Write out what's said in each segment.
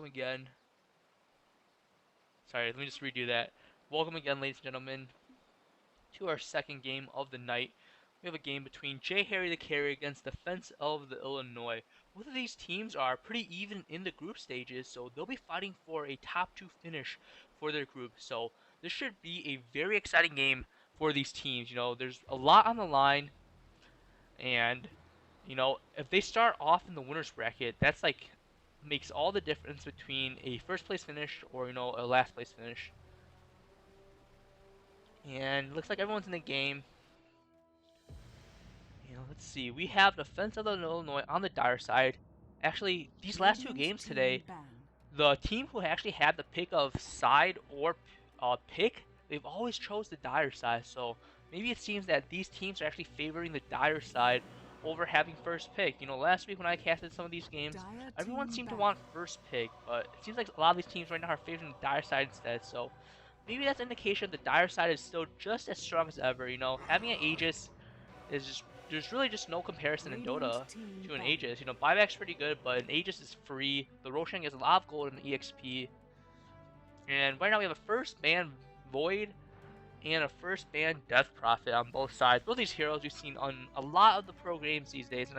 welcome again. Sorry, let me just redo that. Welcome again, ladies and gentlemen, to our second game of the night. We have a game between J. Harry the Carry against Defense of the Illinois. Both of these teams are pretty even in the group stages, so they'll be fighting for a top 2 finish for their group. So this should be a very exciting game for these teams. There's a lot on the line, and if they start off in the winner's bracket, that's like makes all the difference between a first place finish or a last place finish. And looks like everyone's in the game. Let's see. We have Defense of Illinois on the dire side. Actually, these last two games today, the team who actually had the pick of side or pick, they've always chose the dire side. So maybe it seems that these teams are actually favoring the dire side over having first pick. Last week when I casted some of these games, everyone seemed to want first pick, but it seems like a lot of these teams right now are favoring the dire side instead. So maybe that's an indication the dire side is still just as strong as ever. Having an Aegis is just there's really just no comparison in Dota to an Aegis. Buyback's pretty good, but an Aegis is free. The Roshan gets a lot of gold and EXP. And right now we have a first ban Void and a first ban Death Prophet on both sides. Both these heroes we've seen on a lot of the pro games these days,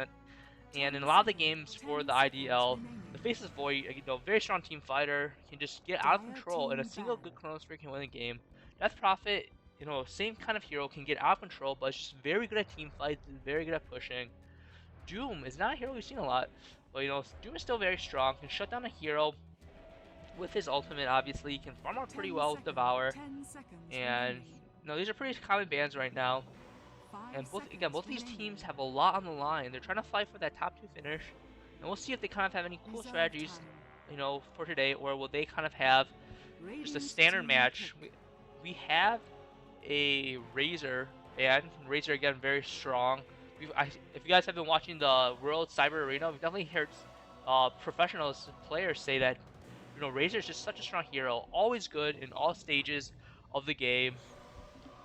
and in a lot of the games for the IDL, the Faceless Void, very strong team fighter, can just get out of control, and a single good Chronosphere can win the game. Death Prophet, same kind of hero, can get out of control, but it's just very good at team fights, very good at pushing. Doom is not a hero we've seen a lot, but Doom is still very strong, can shut down a hero with his ultimate. Obviously, he can farm out pretty well with Devour, and these are pretty common bans right now. And both these teams have a lot on the line. They're trying to fight for that top 2 finish, and we'll see if they kind of have any cool strategies, for today, or will they kind of have just a standard match. We have a Razor ban. Razor again very strong. If you guys have been watching the World Cyber Arena, we've definitely heard professionals, players say that Razor is just such a strong hero, always good in all stages of the game.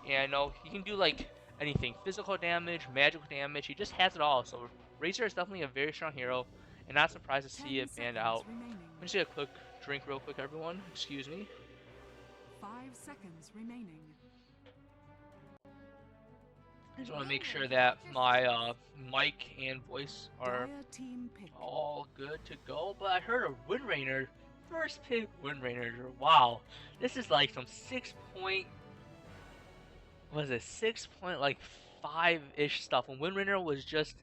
And he can do like anything, physical damage, magical damage. He just has it all. So Razor is definitely a very strong hero, and not surprised to see it banned out. Let me just get a quick drink real quick, everyone. Excuse me. 5 seconds remaining. I just want to make sure that my mic and voice are all good to go. But I heard a Wind Rainer, first pick Wind Rainer. Wow, this is like some 6 point. What is it? 6 point like 5-ish stuff. When Wind Rainer was just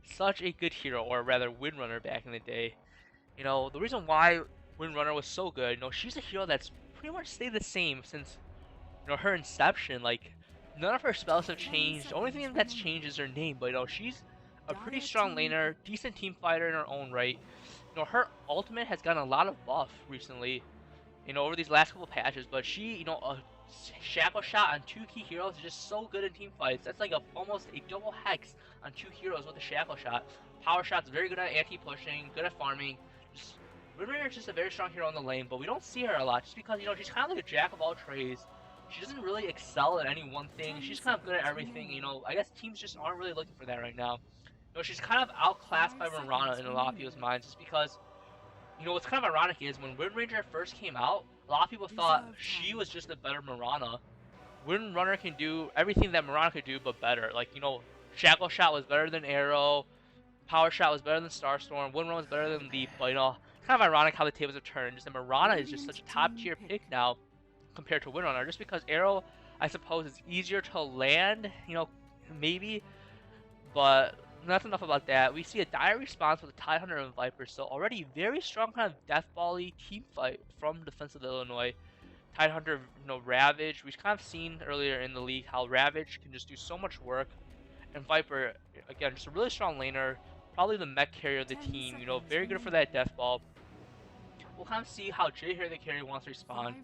such a good hero, or rather Windrunner back in the day. The reason why Windrunner was so good, she's a hero that's pretty much stayed the same since her inception. Like, none of her spells have changed. The only thing that's changed is her name, but she's a pretty strong laner, decent team fighter in her own right. Her ultimate has gotten a lot of buff recently, over these last couple patches, but she, a shackle shot on 2 key heroes is just so good in team fights. That's like almost a double hex on 2 heroes with a shackle shot. Power shot's very good at anti-pushing, good at farming. River is just a very strong hero in the lane, but we don't see her a lot just because she's kind of like a jack of all trades. She doesn't really excel at any one thing. She's kind of good at everything. I guess teams just aren't really looking for that right now. She's kind of outclassed by Mirana in a lot of people's minds, just because what's kind of ironic is when Wind Ranger first came out, a lot of people thought she was just a better Mirana. Wind Runner can do everything that Mirana could do, but better. Like, Shackle Shot was better than Arrow, Power Shot was better than Starstorm, Wind Run was better than Leap, but it's kind of ironic how the tables have turned. Just that Mirana is just such a top tier pick now compared to Wind Runner, just because Arrow, I suppose, is easier to land, maybe, but that's enough about that. We see a dire response with the Tidehunter and Viper, so already very strong kind of death-bally team fight from Defense of Illinois. Tidehunter, Ravage. We've kind of seen earlier in the league how Ravage can just do so much work, and Viper, again, just a really strong laner, probably the mech carrier of the team. Very good for that death ball. We'll kind of see how J here the carry wants to respond.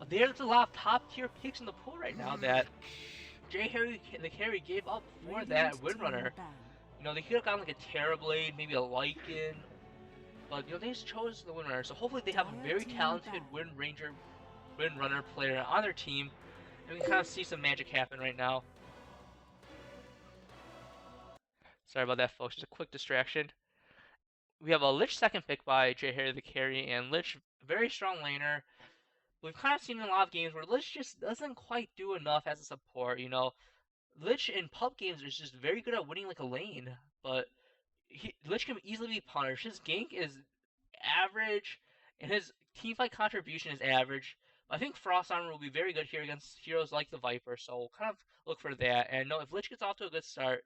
There's a lot of top tier picks in the pool right now that J. Harry the carry gave up for that Windrunner. They could have gotten like a Terrorblade, maybe a Lycan, but they just chose the Windrunner. So hopefully they have a very talented Windrunner player on their team, and we kind of see some magic happen right now. Sorry about that, folks. Just a quick distraction. we have a Lich second pick by J Harry the carry, and Lich very strong laner. We've kind of seen in a lot of games where Lich just doesn't quite do enough as a support. Lich in pub games is just very good at winning like a lane, but Lich can easily be punished. His gank is average, and his teamfight contribution is average. I think Frost Armor will be very good here against heroes like the Viper, so we'll kind of look for that. And no, if Lich gets off to a good start,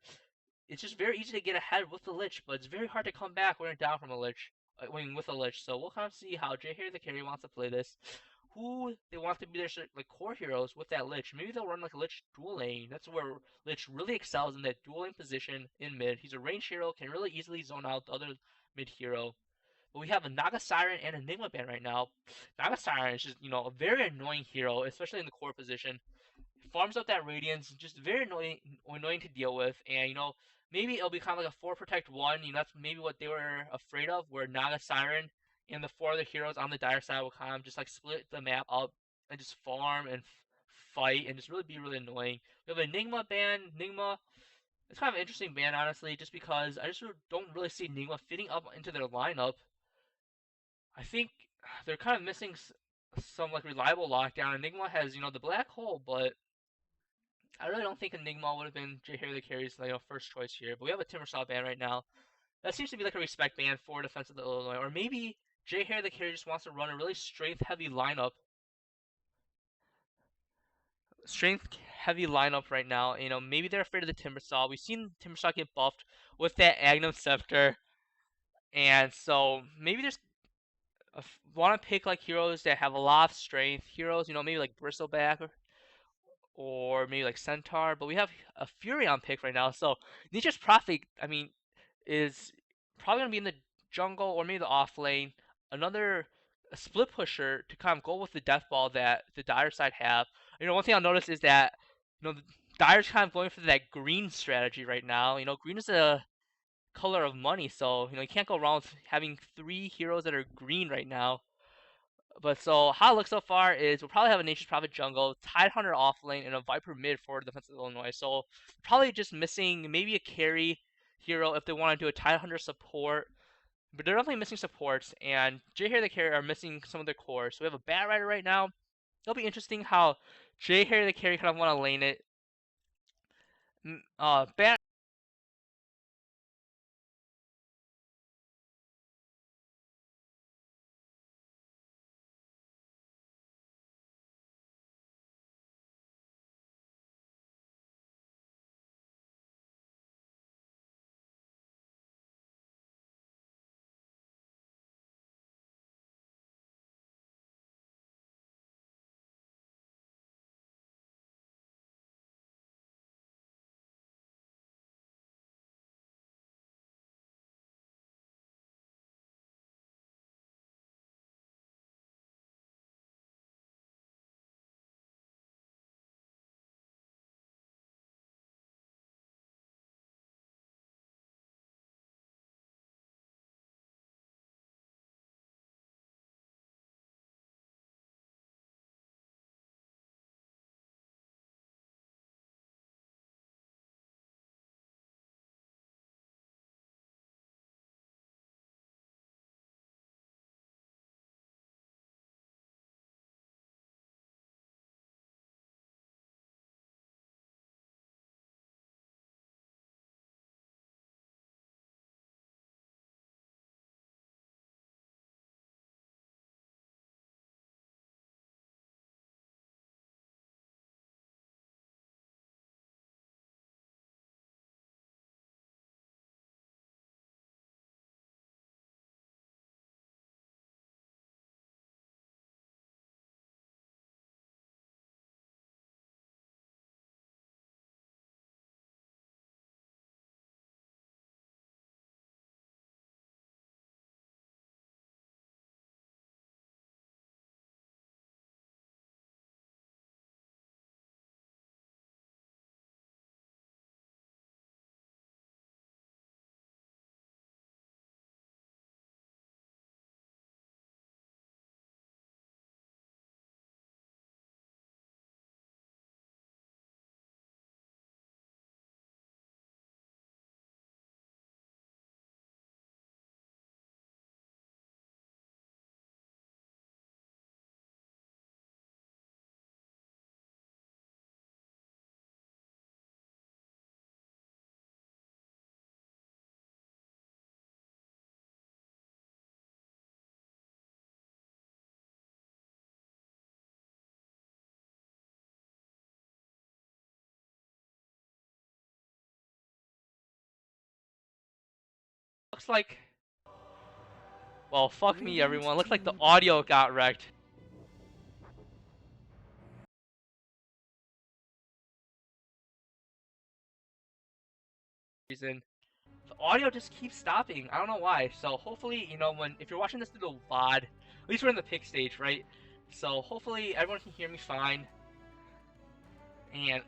it's just very easy to get ahead with the Lich, but it's very hard to come back when you're down from a Lich, when with a Lich. So we'll kind of see how J Harry the carry wants to play this, who they want to be their like core heroes with that Lich. Maybe they'll run like a Lich dual lane. That's where Lich really excels in that dual lane position in mid. He's a range hero, can really easily zone out the other mid hero. But we have a Naga Siren and Enigma Band right now. Naga Siren is just, a very annoying hero, especially in the core position. Farms up that Radiance, just very annoying to deal with. And, maybe it'll become like a 4 Protect 1. That's maybe what they were afraid of, where Naga Siren and the 4 other heroes on the dire side will kind of just like split the map up and just farm and fight and just really be really annoying. We have Enigma Band. Enigma, it's kind of an interesting band, honestly, just because I just don't really see Enigma fitting up into their lineup. I think they're kind of missing some like reliable lockdown. Enigma has the black hole, but I really don't think Enigma would have been J Harry the carry's first choice here. But we have a Timbersaw ban right now. That seems to be like a respect ban for defense of the Illinois, or maybe J Harry the carry just wants to run a really strength heavy lineup right now. Maybe they're afraid of the Timbersaw. We've seen Timbersaw get buffed with that Agnum Scepter, and so maybe there's want to pick like heroes that have a lot of strength. Heroes, maybe like Bristleback or maybe like Centaur. But we have a Fury on pick right now. So Nature's Prophet, I mean, is probably gonna be in the jungle or maybe the off lane. Another split pusher to kind of go with the death ball that the Dire side have. One thing I'll notice is that the Dire's kind of going for that green strategy right now. Green is a color of money, so you can't go wrong with having 3 heroes that are green right now. But so how it looks so far is we'll probably have a Nature's Prophet jungle, Tidehunter off lane, and a Viper mid for defensive Illinois. So probably just missing maybe a carry hero if they want to do a Tidehunter support. But they're definitely missing supports, and J Harry the carry are missing some of their cores. So we have a Bat Rider right now. It'll be interesting how J Harry the carry kind of want to lane it. Bat looks like... Well, fuck me, everyone. Looks like the audio got wrecked. Reason. The audio just keeps stopping. I don't know why. So hopefully, you know, if you're watching this through the VOD, at least we're in the pick stage, right? So hopefully everyone can hear me fine. And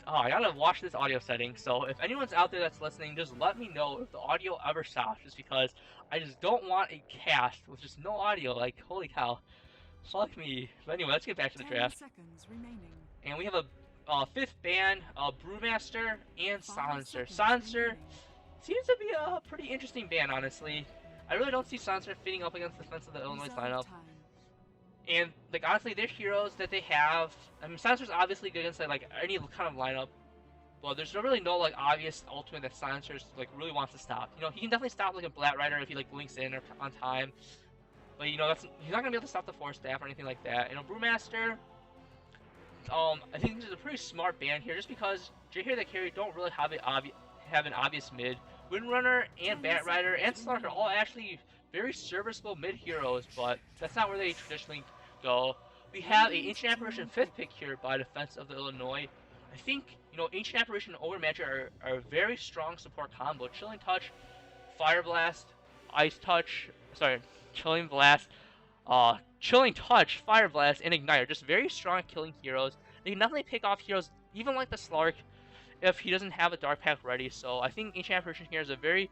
I gotta watch this audio setting. So if anyone's out there that's listening, just let me know if the audio ever stops, just because I just don't want a cast with just no audio. Like, holy cow. Fuck me. But anyway, let's get back to the draft. And we have a fifth ban, Brewmaster and Silencer. Silencer seems to be a pretty interesting ban, honestly. I really don't see Silencer fitting up against the defense of the Illinois lineup. And, like, honestly, their heroes that they have... I mean, Silencer's obviously good against, like, any kind of lineup. But there's really no, like, obvious ultimate that Silencer's, like, really wants to stop. You know, he can definitely stop, like, a Black Rider if he, like, blinks in or on time. But, you know, he's not going to be able to stop the Force Staff or anything like that. You know, Brewmaster... I think this is a pretty smart ban here, just because Jay here that carry don't really have an obvious mid. Windrunner and Bat Rider and Slark are all actually very serviceable mid heroes, but that's not where they traditionally go. We have a Ancient Apparition 5th pick here by Defense of the Illinois. I think, you know, Ancient Apparition and Overmatcher are a very strong support combo. Chilling Touch, Fire Blast, Ice Touch, Chilling Blast, Chilling Touch, Fire Blast, and Ignite are just very strong killing heroes. They can definitely pick off heroes, even like the Slark, if he doesn't have a Dark Pack ready. So I think Ancient Apparition here is a very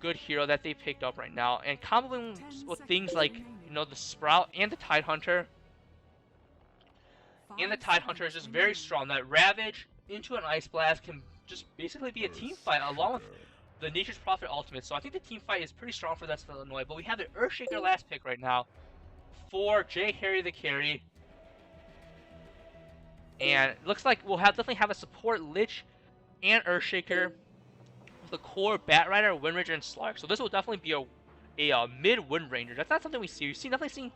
good hero that they picked up right now. And comboing with things like, you know, the Sprout and the Tidehunter. And the Tidehunter is just very strong. That Ravage into an Ice Blast can just basically be a team fight along with the Nature's Prophet ultimate. So I think the team fight is pretty strong for that's Illinois. But we have the Earthshaker last pick right now for Jay Harry the carry. And it looks like we'll definitely have a support Lich and Earthshaker with a core Bat Rider, Windranger, and Slark. So this will definitely be a mid Windranger. That's not something we see. We've definitely seen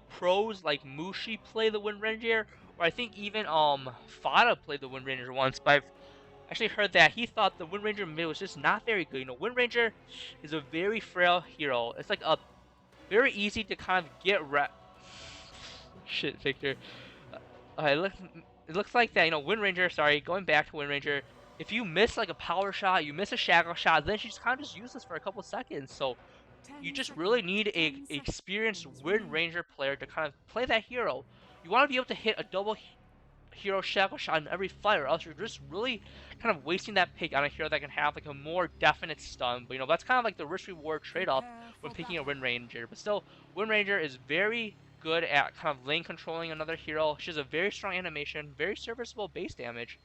pros like Mushi play the Windranger, or I think even Fada played the Windranger once. But I've actually heard that he thought the Windranger mid was just not very good. You know, Windranger is a very frail hero. It's like a very easy to kind of get Shit, Victor. It looks like that, you know, Windranger, going back to Windranger, if you miss like a power shot, you miss a shackle shot, then she's kind of just useless for a couple seconds. So you just really need a experienced Windranger player to kind of play that hero. You want to be able to hit a double hero shackle shot in every fight, or else you're just really kind of wasting that pick on a hero that can have like a more definite stun. But you know, that's kind of like the risk reward trade-off when picking a Windranger. But still, Windranger is very good at kind of lane controlling another hero. She has a very strong animation, very serviceable base damage.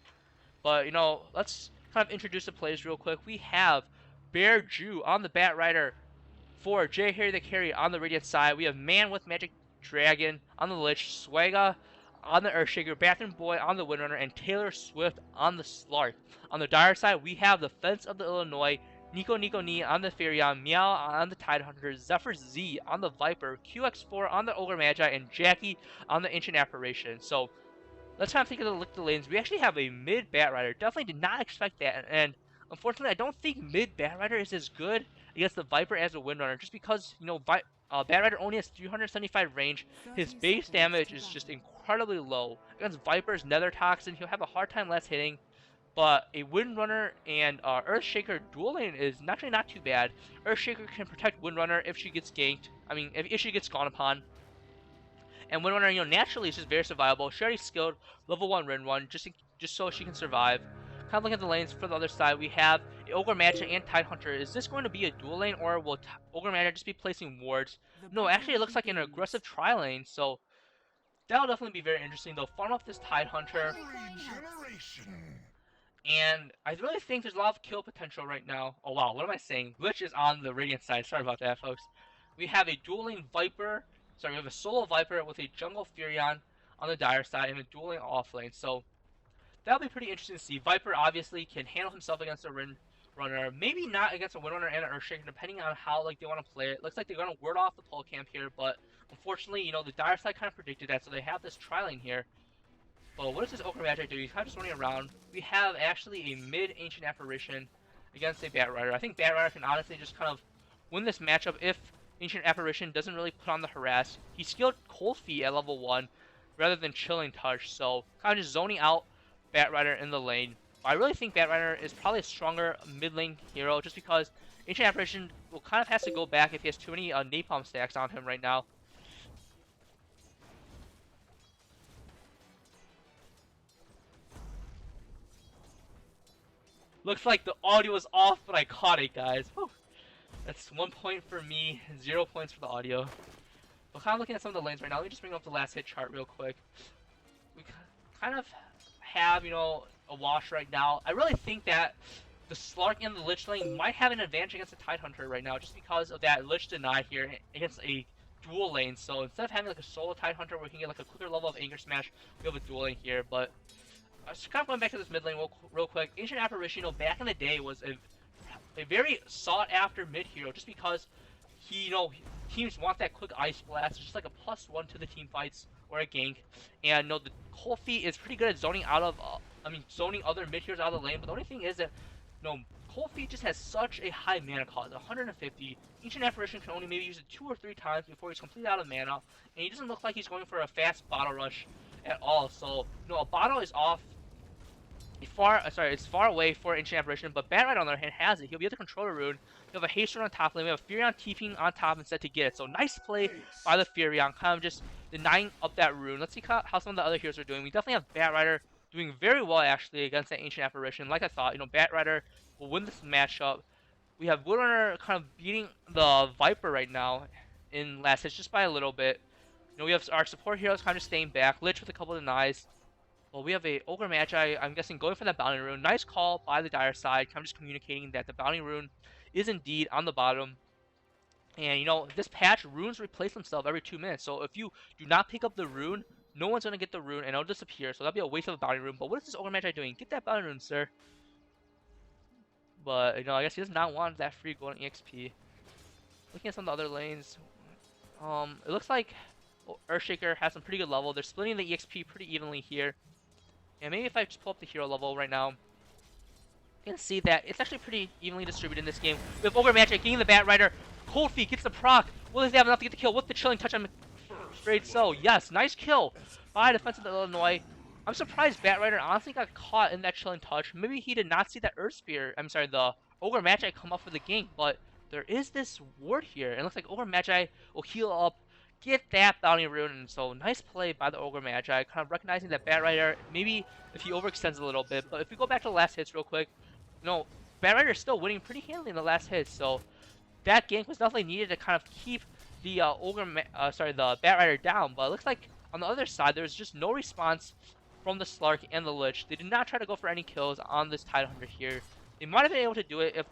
But you know, let's kind of introduce the plays real quick. We have Bear Jew on the Bat Rider for Jay Harry the carry on the Radiant side. We have Man with Magic Dragon on the Lich, Swagga on the Earthshaker, Bathroom Boy on the Windrunner, and Taylor Swift on the Slark. On the Dire side, we have the Fence of the Illinois, Nico Ni on the Furion, Meow on the Tidehunter, Zephyr Z on the Viper, QX4 on the Ogre Magi, and Jackie on the Ancient Apparition. So let's kind of take a look at the lanes. We actually have a mid Bat Rider. Definitely did not expect that, and unfortunately, I don't think mid Bat Rider is as good against the Viper as a Windrunner, just because, you know, Bat Rider only has 375 range. His base damage is just incredibly low. Against Viper's Nether Toxin, he'll have a hard time last hitting. But a Windrunner and Earthshaker dual lane is actually not too bad. Earthshaker can protect Windrunner if she gets ganked. I mean, if she gets gone upon. And Windrunner, you know, naturally is just very survivable. She already skilled level 1 Run, just so she can survive. Kind of looking at the lanes for the other side, we have Ogre Magi and Tidehunter. Is this going to be a dual lane, or will Ogre Magi just be placing wards? No, actually it looks like an aggressive tri-lane, so that'll definitely be very interesting. They'll farm off this Tidehunter. And I really think there's a lot of kill potential right now. Oh wow, what am I saying? Lich is on the Radiant side. Sorry about that, folks. We have a dual lane Viper. Sorry, we have a solo Viper with a jungle Furion on the Dire side and a dual lane off lane. So that'll be pretty interesting to see. Viper obviously can handle himself against a Windrunner. Maybe not against a Windrunner and an Earthshaker, depending on how they want to play it. Looks like they're going to ward off the pole camp here, but unfortunately, you know, the Dire side kind of predicted that, so they have this tri-lane here. But what does this Ogre Magi do? He's kind of just running around. We have actually a mid-Ancient Apparition against a Bat Rider. I think Bat Rider can honestly just kind of win this matchup if Ancient Apparition doesn't really put on the harass. He skilled Cold Feet at level 1 rather than Chilling Touch, so kind of just zoning out Batrider in the lane. But I really think Batrider is probably a stronger mid lane hero just because Ancient Apparition will kind of has to go back if he has too many Napalm stacks on him right now. Looks like the audio is off, but I caught it, guys. Whew. That's 1 point for me, 0 points for the audio. We're kind of looking at some of the lanes right now. Let me just bring up the last hit chart real quick. We kind of have, you know, a wash right now. I really think that the Slark and the Lich lane might have an advantage against the Tidehunter right now, just because of that Lich deny here against a dual lane. So instead of having like a solo Tidehunter where we can get like a quicker level of Anger Smash, we have a dual lane here. But just kind of going back to this mid lane real quick. Ancient Apparition, you know, back in the day was a very sought after mid hero just because he, you know, teams want that quick ice blast. It's just like a +1 to the team fights or a gank. And you know, the Cold Feet is pretty good at zoning out of, zoning other mid heroes out of the lane. But the only thing is that, you know, Cold Feet just has such a high mana cost, 150. Ancient Apparition can only maybe use it 2 or 3 times before he's completely out of mana, and he doesn't look like he's going for a fast bottle rush at all. So, you know, a bottle is off. It's far away for Ancient Apparition, but Batrider on the other hand has it. He'll be able to control the rune. We have a haste rune on top lane. We have a Furion TPing on top instead to get it. So nice play by the Furion, kind of just denying up that rune. Let's see how some of the other heroes are doing. We definitely have Batrider doing very well actually against that Ancient Apparition. Like I thought, you know, Batrider will win this matchup. We have Woodrunner kind of beating the Viper right now in last hits just by a little bit. You know, we have our support heroes kind of staying back. Lich with a couple of denies. Well, we have a Ogre Magi, I'm guessing, going for that Bounty Rune. Nice call by the Dire side. I'm just communicating that the Bounty Rune is indeed on the bottom. And, you know, this patch, runes replace themselves every 2 minutes. So if you do not pick up the rune, no one's going to get the rune, and it'll disappear. So that'll be a waste of a Bounty Rune. But what is this Ogre Magi doing? Get that Bounty Rune, sir. But, you know, I guess he does not want that free golden EXP. Looking at some of the other lanes, it looks like Earthshaker has some pretty good level. They're splitting the EXP pretty evenly here. And maybe if I just pull up the hero level right now, you can see that it's actually pretty evenly distributed in this game. We have Ogre Magic getting the Batrider. Cold Feet gets the proc. Will they have enough to get the kill with the Chilling Touch? I'm afraid so. Yes, nice kill by Defensive Illinois. I'm surprised Batrider honestly got caught in that Chilling Touch. Maybe he did not see that Earth Spear. I'm sorry, the Ogre Magi come up for the gank, but there is this ward here. And it looks like Ogre Magi will heal up, get that Bounty Rune, and so nice play by the Ogre Magi, kind of recognizing that Batrider, maybe if he overextends a little bit, but if we go back to the last hits real quick, you know, Batrider is still winning pretty handily in the last hits, so that gank was definitely needed to kind of keep the the Batrider down, but it looks like on the other side, there's just no response from the Slark and the Lich. They did not try to go for any kills on this Tidehunter here. They might have been able to do it if,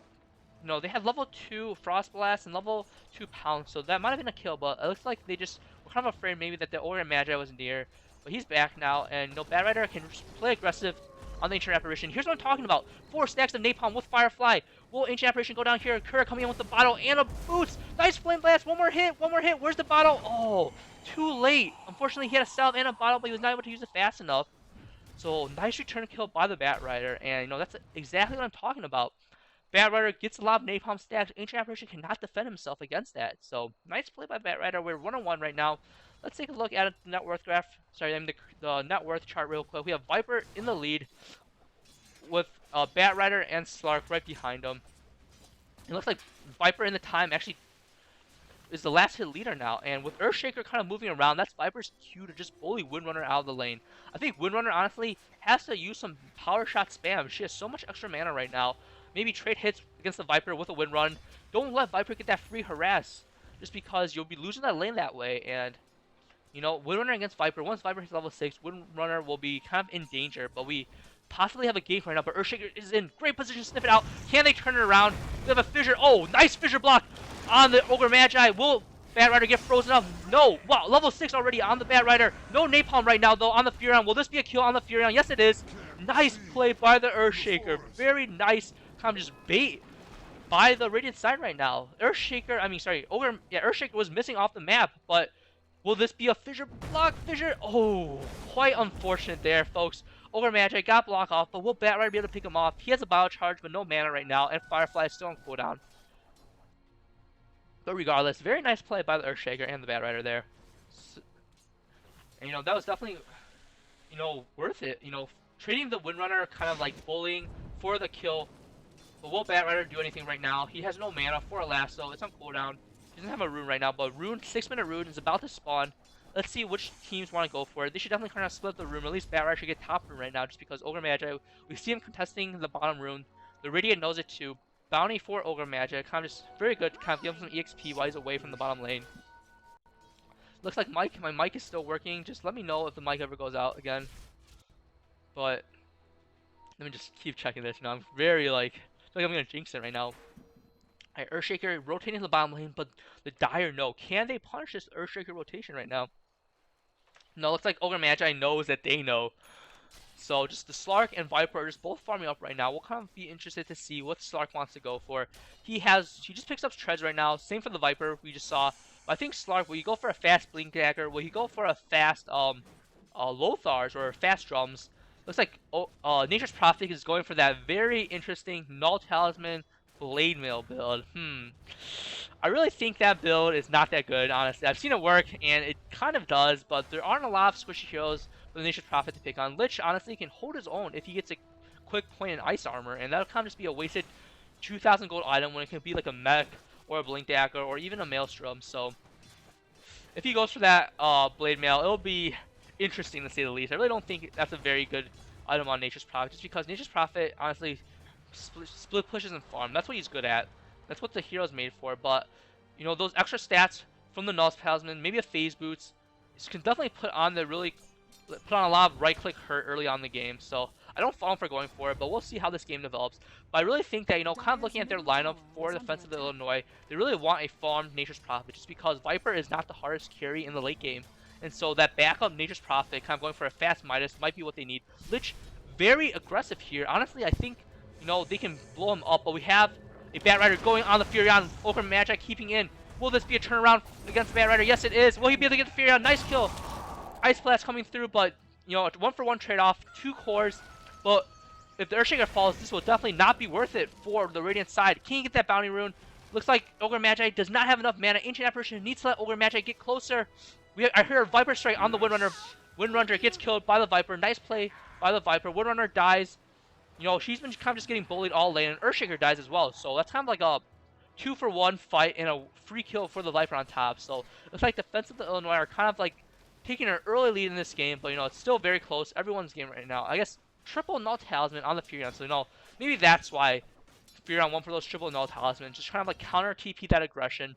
you know, they had level 2 Frost Blast and level 2 Pounce, so that might have been a kill, but it looks like they just were kind of afraid maybe that the Ogre Magi was near. But he's back now, and you know, Batrider can just play aggressive on the Ancient Apparition. Here's what I'm talking about. 4 stacks of Napalm with Firefly. Will Ancient Apparition go down here? Kura coming in with the bottle and a boots. Nice Flame Blast. One more hit. Where's the bottle? Oh, too late. Unfortunately, he had a salve and a bottle, but he was not able to use it fast enough. So, nice return kill by the Batrider, and you know, that's exactly what I'm talking about. Batrider gets a lot of Napalm stacks. Ancient Apparition cannot defend himself against that. So, nice play by Batrider. We're 1-on-1 right now. Let's take a look at the net worth graph. Sorry, the net worth chart real quick. We have Viper in the lead with Batrider and Slark right behind him. It looks like Viper in the time actually is the last hit leader now. And with Earthshaker kind of moving around, that's Viper's cue to just bully Windrunner out of the lane. I think Windrunner honestly has to use some power shot spam. She has so much extra mana right now. Maybe trade hits against the Viper with a wind run. Don't let Viper get that free harass, just because you'll be losing that lane that way. And, you know, Windrunner against Viper, once Viper hits level 6, Windrunner will be kind of in danger. But we possibly have a gank right now, but Earthshaker is in great position to sniff it out. Can they turn it around? We have a fissure. Oh, nice fissure block on the Ogre Magi. Will Batrider get frozen up? No. Wow, level 6 already on the Batrider. No Napalm right now, though, on the Furion. Will this be a kill on the Furion? Yes, it is. Nice play by the Earthshaker. Very nice. Kind of just bait by the Radiant side right now. Earthshaker was missing off the map, but will this be a fissure block? Fissure? Oh, quite unfortunate there, folks. Ogre Magi got blocked off, but will Batrider be able to pick him off? He has a bio charge, but no mana right now, and Firefly is still on cooldown. But regardless, very nice play by the Earthshaker and the Batrider there. And, that was definitely, worth it. Trading the Windrunner, kind of like bullying for the kill. But will Batrider do anything right now? He has no mana for a lasso. It's on cooldown. He doesn't have a rune right now, but rune, 6-minute rune is about to spawn. Let's see which teams want to go for it. They should definitely kind of split the rune. At least Batrider should get top rune right now, just because Ogre Magi, we see him contesting the bottom rune. The Radiant knows it too. Bounty for Ogre Magi, kind of just very good, kind of give him some EXP while he's away from the bottom lane. Looks like my mic is still working. Just let me know if the mic ever goes out again. But let me just keep checking this. I'm very I feel like I'm gonna jinx it right now. Alright, Earthshaker rotating to the bottom lane, but the Dire no. Can they punish this Earthshaker rotation right now? No, looks like Ogre Magi knows that they know. So just the Slark and Viper are just both farming up right now. We'll kind of be interested to see what Slark wants to go for. He just picks up treads right now. Same for the Viper we just saw. I think Slark, will he go for a fast Blink Dagger? Will he go for a fast Lothars or fast Drums? Looks like Nature's Prophet is going for that very interesting Null Talisman Blade Mail build. I really think that build is not that good, honestly. I've seen it work, and it kind of does, but there aren't a lot of squishy heroes for the Nature's Prophet to pick on. Lich, honestly, can hold his own if he gets a quick point in Ice Armor, and that'll kind of just be a wasted 2,000 gold item when it can be like a Mech or a Blink Dagger or even a Maelstrom. So if he goes for that Blade Mail, it'll be interesting to say the least. I really don't think that's a very good item on Nature's Prophet, just because Nature's Prophet, honestly, split pushes and farm. That's what he's good at. That's what the hero's made for. But those extra stats from the Null Talisman, maybe a Phase Boots, can definitely put on a lot of right click hurt early on in the game. So I don't fault him for going for it, but we'll see how this game develops. But I really think that, kind of looking at their lineup for the defense of the Illinois, they really want a farmed Nature's Prophet, just because Viper is not the hardest carry in the late game. And so that backup Nature's Prophet, kind of going for a fast Midas, might be what they need. Lich, very aggressive here. Honestly, I think, they can blow him up, but we have a Batrider going on the Furion. Ogre Magi keeping in. Will this be a turnaround against the Batrider? Yes, it is. Will he be able to get the Furion? Nice kill. Ice Blast coming through, but, 1-for-1 trade-off. 2 cores. But if the Earthshaker falls, this will definitely not be worth it for the Radiant side. Can he get that Bounty Rune? Looks like Ogre Magi does not have enough mana. Ancient Apparition needs to let Ogre Magi get closer. I heard a Viper Strike on the Windrunner. Windrunner gets killed by the Viper. Nice play by the Viper. Windrunner dies. She's been kind of just getting bullied all lane, and Earthshaker dies as well. So that's kind of like a 2-for-1 fight and a free kill for the Viper on top. So it's like defense of the Illinois are kind of like taking an early lead in this game, but it's still very close. Everyone's game right now. I guess triple Null Talisman on the Furion. So maybe that's why Furion went for those triple Null Talisman. Just kind of like counter TP that aggression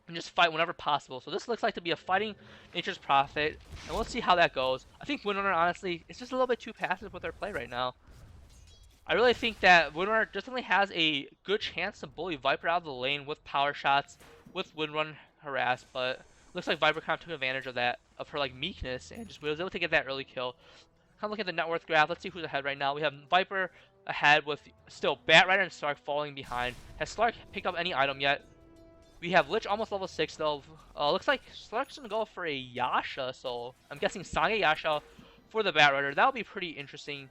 and just fight whenever possible. So this looks like to be a fighting Nature's Prophet, and we'll see how that goes. I think Windrunner, honestly, is just a little bit too passive with their play right now. I really think that Windrunner definitely has a good chance to bully Viper out of the lane with power shots, with Windrun harass, but looks like Viper kind of took advantage of that, of her meekness, and just was able to get that early kill. Kind of look at the net worth graph. Let's see who's ahead right now. We have Viper ahead with still Batrider and Slark falling behind. Has Slark picked up any item yet? We have Lich almost level 6 though. Looks like Slark's gonna go for a Yasha, so I'm guessing Sange Yasha for the Batrider. That would be pretty interesting.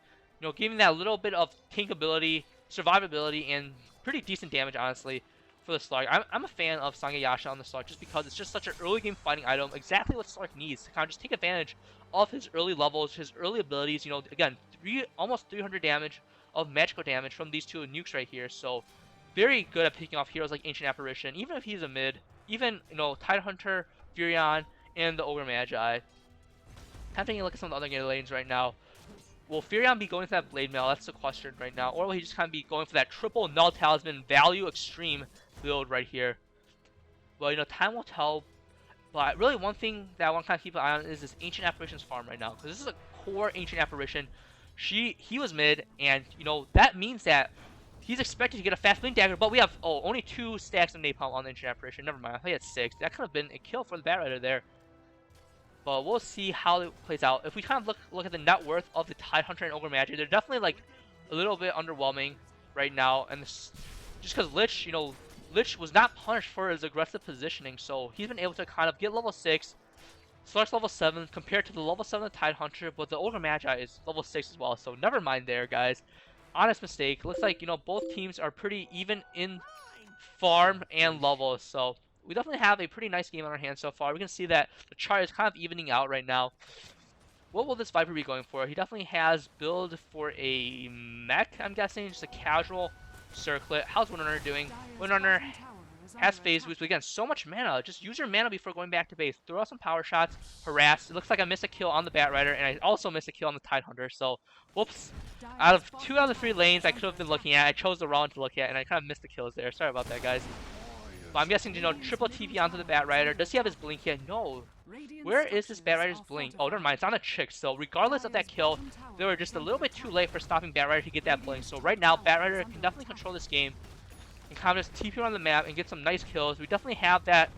Giving that little bit of tankability, survivability, and pretty decent damage, honestly, for the Slark. I'm a fan of Sange Yasha on the Slark just because it's just such an early game fighting item. Exactly what Slark needs to kind of just take advantage of his early levels, his early abilities. Again, almost 300 damage of magical damage from these two nukes right here. So very good at picking off heroes like Ancient Apparition, even if he's a mid. Even, Tidehunter, Furion, and the Ogre Magi. Kind of taking a look at some of the other lanes right now. Will Furion be going for that Blade Mail? That's the question right now. Or will he just kind of be going for that triple Null Talisman value extreme build right here? Well, time will tell. But really, one thing that I want to kind of keep an eye on is this Ancient Apparition's farm right now. Because this is a core Ancient Apparition. He was mid, and, that means that he's expected to get a fast Blink Dagger. But we have, only 2 stacks of Napalm on the Ancient Apparition. Never mind, I thought he had 6. That could have been a kill for the Batrider there. But we'll see how it plays out. If we kind of look at the net worth of the Tidehunter and Ogre Magi, they're definitely a little bit underwhelming right now. And this, just because Lich, Lich was not punished for his aggressive positioning, so he's been able to kind of get level 6, Slark's level 7 compared to the level 7 Tidehunter, but the Ogre Magi is level 6 as well. So never mind there, guys. Honest mistake. Looks like both teams are pretty even in farm and level. So we definitely have a pretty nice game on our hands so far. We can see that the chart is kind of evening out right now. What will this Viper be going for? He definitely has build for a mech, I'm guessing, just a casual circlet. How's Windrunner doing? Windrunner has phase boost, but again, so much mana. Just use your mana before going back to base. Throw out some power shots, harass. It looks like I missed a kill on the Bat Rider, and I also missed a kill on the Tidehunter. So, whoops. Out of 2 out of the 3 lanes I could have been looking at, I chose the wrong to look at, and I kind of missed the kills there. Sorry about that, guys. But I'm guessing, you know, triple TP onto the Bat Rider. Does he have his blink yet? No. Where is this Bat Rider's blink? Oh, never mind. It's on a chick. So regardless of that kill, they were just a little bit too late for stopping Bat Rider to get that blink. So right now, Bat Rider can definitely control this game and kind of just TP on the map and get some nice kills. We definitely have that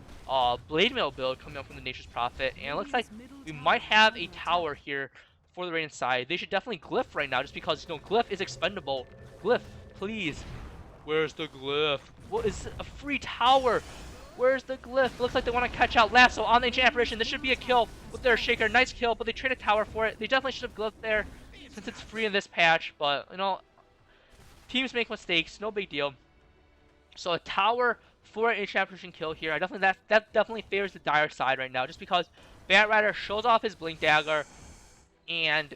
Blade Mail build coming up from the Nature's Prophet. And it looks like we might have a tower here for the Radiant side. They should definitely glyph right now just because, you know, glyph is expendable. Glyph, please. Where's the glyph? What is a free tower? Where's the glyph? Looks like they want to catch out Lasso on the Ancient Apparition. This should be a kill with their Shaker. Nice kill, but they trade a tower for it. They definitely should have glyphed there since it's free in this patch. But, you know, teams make mistakes. No big deal. So a tower for an Ancient Apparition kill here. That definitely favors the Dire side right now. Just because Bat Rider shows off his Blink Dagger and,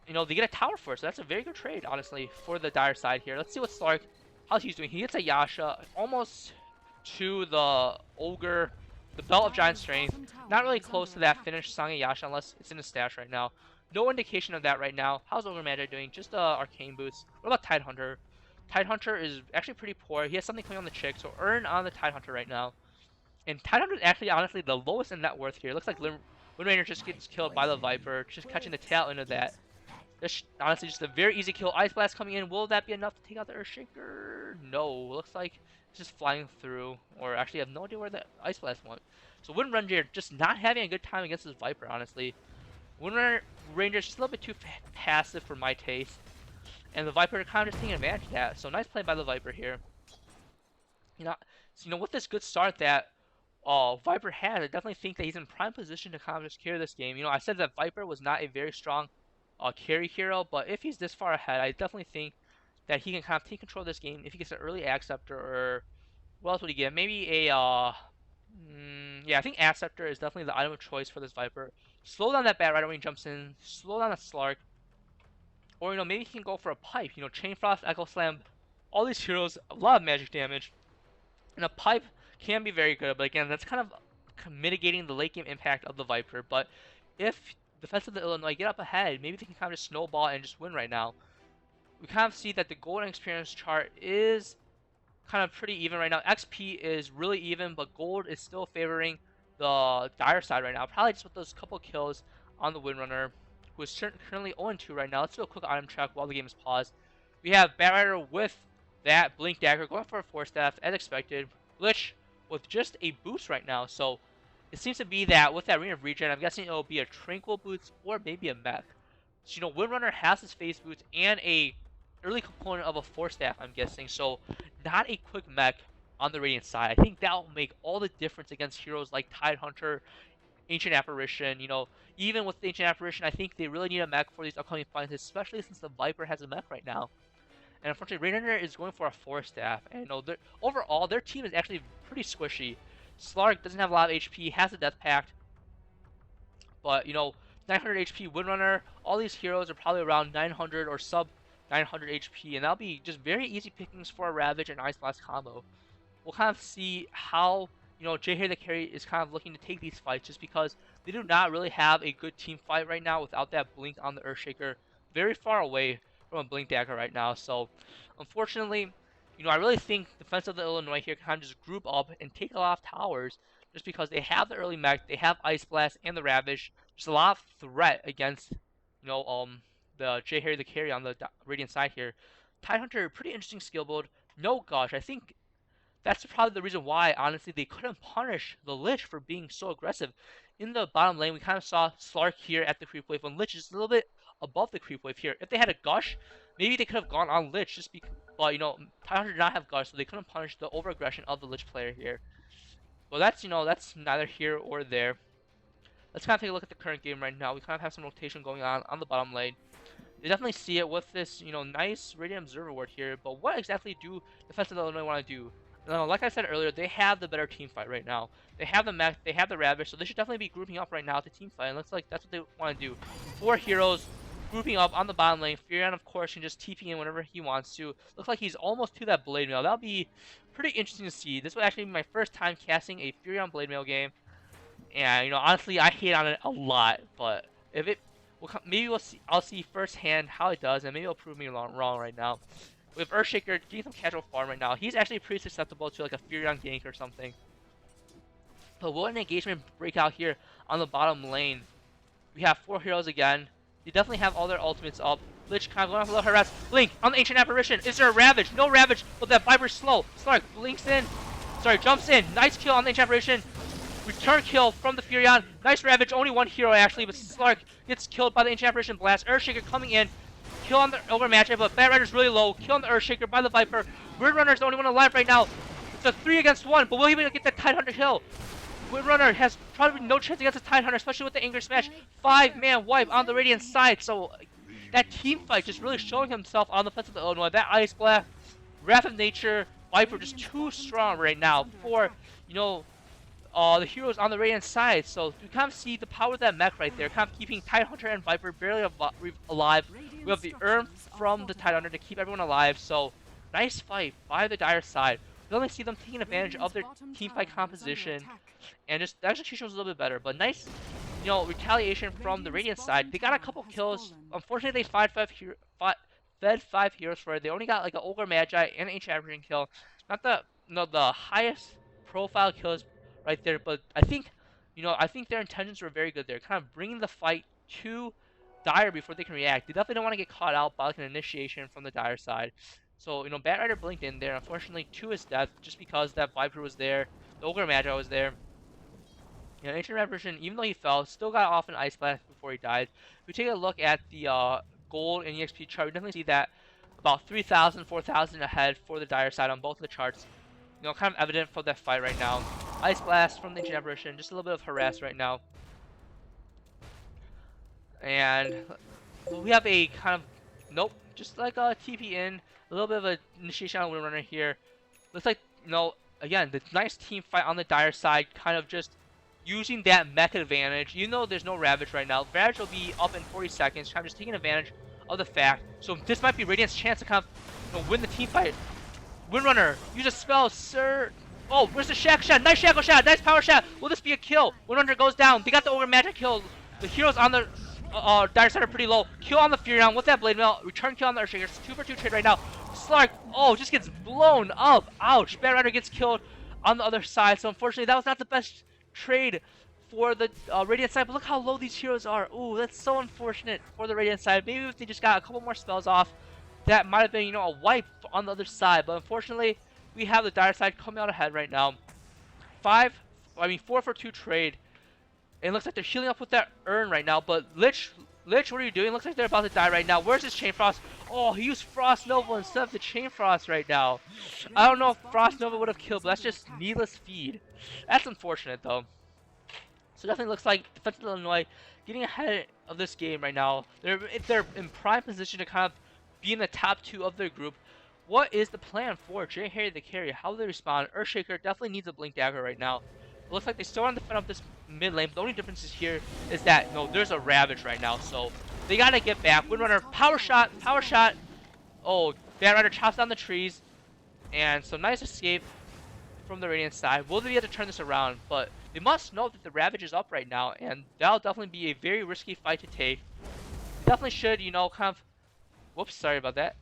you know, they get a tower for it. So that's a very good trade, honestly, for the Dire side here. Let's see what Slark, how he's doing. He gets a Yasha almost to the Ogre, the Belt of Giant Strength. Not really close to that finished Song of Yasha unless it's in his stash right now. No indication of that right now. How's Ogre Magi doing? Just Arcane Boots. What about Tidehunter? Tidehunter is actually pretty poor. He has something coming on the chick, so earn on the Tidehunter right now. And Tidehunter is actually, honestly, the lowest in net worth here. It looks like Wind Ranger just gets killed by the Viper, just catching the tail end of that. This honestly just a very easy kill. Ice Blast coming in. Will that be enough to take out the Earthshaker? No. Looks like it's just flying through. Or actually, I have no idea where the Ice Blast went. So Wind Ranger just not having a good time against this Viper, honestly. Wind Ranger is just a little bit too passive for my taste. And the Viper kind of just taking advantage of that. So nice play by the Viper here. So, with this good start that Viper had, I definitely think that he's in prime position to kind of just carry this game. I said that Viper was not a very strong carry hero, but if he's this far ahead, I definitely think that he can kind of take control of this game if he gets an early Acceptor, or what else would he get? Maybe a yeah, I think Acceptor is definitely the item of choice for this Viper. Slow down that Bat Rider when he jumps in, slow down that Slark, or maybe he can go for a pipe. Chain Frost, Echo Slam, all these heroes, a lot of magic damage, and a pipe can be very good, but again, that's kind of mitigating the late game impact of the Viper. But if Defense of the Illinois get up ahead, maybe they can kind of just snowball and just win right now. We kind of see that the gold and experience chart is kind of pretty even right now. XP is really even, but gold is still favoring the Dire side right now. Probably just with those couple kills on the Windrunner, who is currently 0-2 right now. Let's do a quick item check while the game is paused. We have Bat Rider with that Blink Dagger going for a 4-staff as expected. Lich with just a boost right now, so it seems to be that with that Ring of Regen, I'm guessing it'll be a Tranquil Boots or maybe a mech. So, Windrunner has his Phase Boots and a early component of a 4-staff, I'm guessing. So, not a quick mech on the Radiant side. I think that will make all the difference against heroes like Tidehunter, Ancient Apparition. Even with the Ancient Apparition, I think they really need a mech for these upcoming fights, especially since the Viper has a mech right now. And unfortunately, Rainer is going for a 4-staff. And overall, their team is actually pretty squishy. Slark doesn't have a lot of HP, has a Death Pact. But, 900 HP Windrunner, all these heroes are probably around 900 or sub 900 HP. And that'll be just very easy pickings for a Ravage and Ice Blast combo. We'll kind of see how, Jay here the carry is kind of looking to take these fights just because they do not really have a good team fight right now without that blink on the Earthshaker. Very far away from a Blink Dagger right now. So, unfortunately, I really think Defense of the Illinois here can kind of just group up and take a lot of towers just because they have the early mech, they have Ice Blast and the Ravage. There's a lot of threat against, the Jay Harry the carry on the Radiant side here. Tidehunter, pretty interesting skill build. No gosh, I think that's probably the reason why, honestly, they couldn't punish the Lich for being so aggressive. In the bottom lane, we kind of saw Slark here at the creep wave when Lich is a little bit above the creep wave here. If they had a Gush, maybe they could have gone on Lich just because, but, Tidehunter did not have Gush, so they couldn't punish the over-aggression of the Lich player here. Well, that's neither here or there. Let's kind of take a look at the current game right now. We kind of have some rotation going on the bottom lane. They definitely see it with this, nice Radiant Observer ward here, but what exactly do Defense of the Illinois want to do? Like I said earlier, they have the better team fight right now. They have the mech, they have the Ravage, so they should definitely be grouping up right now at the team fight. And looks like that's what they want to do. 4 heroes grouping up on the bottom lane. Furion, of course, can just TP in whenever he wants to. Looks like he's almost to that Blade Mail. That'll be pretty interesting to see. This will actually be my first time casting a Furion Blade Mail game. And, you know, honestly, I hate on it a lot. But if it will come, maybe we'll see, I'll see firsthand how it does, and maybe it'll prove me wrong right now. With Earthshaker getting some casual farm right now, he's actually pretty susceptible to like a Furion gank or something. But will an engagement break out here on the bottom lane? We have 4 heroes again. They definitely have all their ultimates up. Lich kind of going off a little harass. Blink on the Ancient Apparition. Is there a Ravage? No Ravage, but that Viper's slow. Slark blinks in. Sorry, jumps in. Nice kill on the Ancient Apparition. Return kill from the Furion. Nice Ravage. Only 1 hero actually, but Slark gets killed by the Ancient Apparition Blast. Earthshaker coming in. Kill on the Overmatch, but Batrider's really low. Kill on the Earthshaker by the Viper. Windrunner's the only one alive right now. It's a 3 against 1, but will he even get that Tidehunter kill? Windrunner has probably no chance against a Tidehunter, especially with the Anger Smash. 5-man wipe on the Radiant side, so that team fight just really showing himself on the fence of the Illinois. That Ice Blast, Wrath of Nature, Viper just too strong right now for, you know, the heroes on the Radiant side. So we kind of see the power of that mech right there, kind of keeping Tidehunter and Viper barely alive. We have the Urn from the Tidehunter to keep everyone alive. So nice fight by the Dire side. We only see them taking advantage of their team fight composition, and just the execution was a little bit better. But nice, you know, retaliation from the Radiant side. They got a couple kills. Unfortunately, they fed 5 heroes for it. They only got like an Ogre Magi and an Ancient Apparition kill. Not the, you know, the highest profile kills right there, but I think, you know, I think their intentions were very good there, kind of bringing the fight to Dire before they can react. They definitely don't want to get caught out by like an initiation from the Dire side. So, you know, Batrider blinked in there, unfortunately to his death, just because that Viper was there, the Ogre Magi was there. You know, Ancient Apparition, even though he fell, still got off an Ice Blast before he died. If we take a look at the gold and EXP chart, we definitely see that about 3,000, 4,000 ahead for the Dire side on both of the charts. You know, kind of evident for that fight right now. Ice Blast from the Ancient Apparition, just a little bit of harass right now. And we have a kind of, nope, just like a TP in, a little bit of an initiation on Windrunner here. Looks like, you know, again, the nice team fight on the Dire side, kind of just using that mech advantage. Even though there's no Ravage right now, Ravage will be up in 40 seconds, kind of just taking advantage of the fact. So this might be Radiant's chance to kind of, you know, win the team fight. Windrunner, use a spell, sir. Oh, where's the Shackle Shot? Nice Shackle Shot, nice Power Shot. Will this be a kill? Windrunner goes down. They got the Ogre Magic kill. The heroes on the Dire side are pretty low. Kill on the Furion with that Blade Mail. Return kill on the Earthshaker. It's a 2-for-2 trade right now. Slark, oh, just gets blown up. Ouch. Batrider gets killed on the other side. So unfortunately, that was not the best trade for the Radiant side. But look how low these heroes are. Ooh, that's so unfortunate for the Radiant side. Maybe if they just got a couple more spells off, that might have been, you know, a wipe on the other side. But unfortunately, we have the Dire side coming out ahead right now. 4-for-2 trade. And it looks like they're healing up with that Urn right now. But Lich, what are you doing? Looks like they're about to die right now. Where's his Chain Frost? Oh, he used Frost Nova instead of the Chain Frost right now. I don't know if Frost Nova would have killed, but that's just needless feed. That's unfortunate, though. So definitely looks like Defensive Illinois getting ahead of this game right now. They're in prime position to kind of be in the top 2 of their group. What is the plan for J. Harry the carry? How will they respond? Earthshaker definitely needs a Blink Dagger right now. It looks like they still want to defend up this mid lane, but the only difference is here is that, no, there's a Ravage right now, so they gotta get back. Windrunner, Power Shot, Power Shot. Oh, Batrider chops down the trees, and so nice escape from the Radiant side. Will they be able to turn this around? But they must know that the Ravage is up right now, and that'll definitely be a very risky fight to take. They definitely should, you know, kind of, whoops, sorry about that.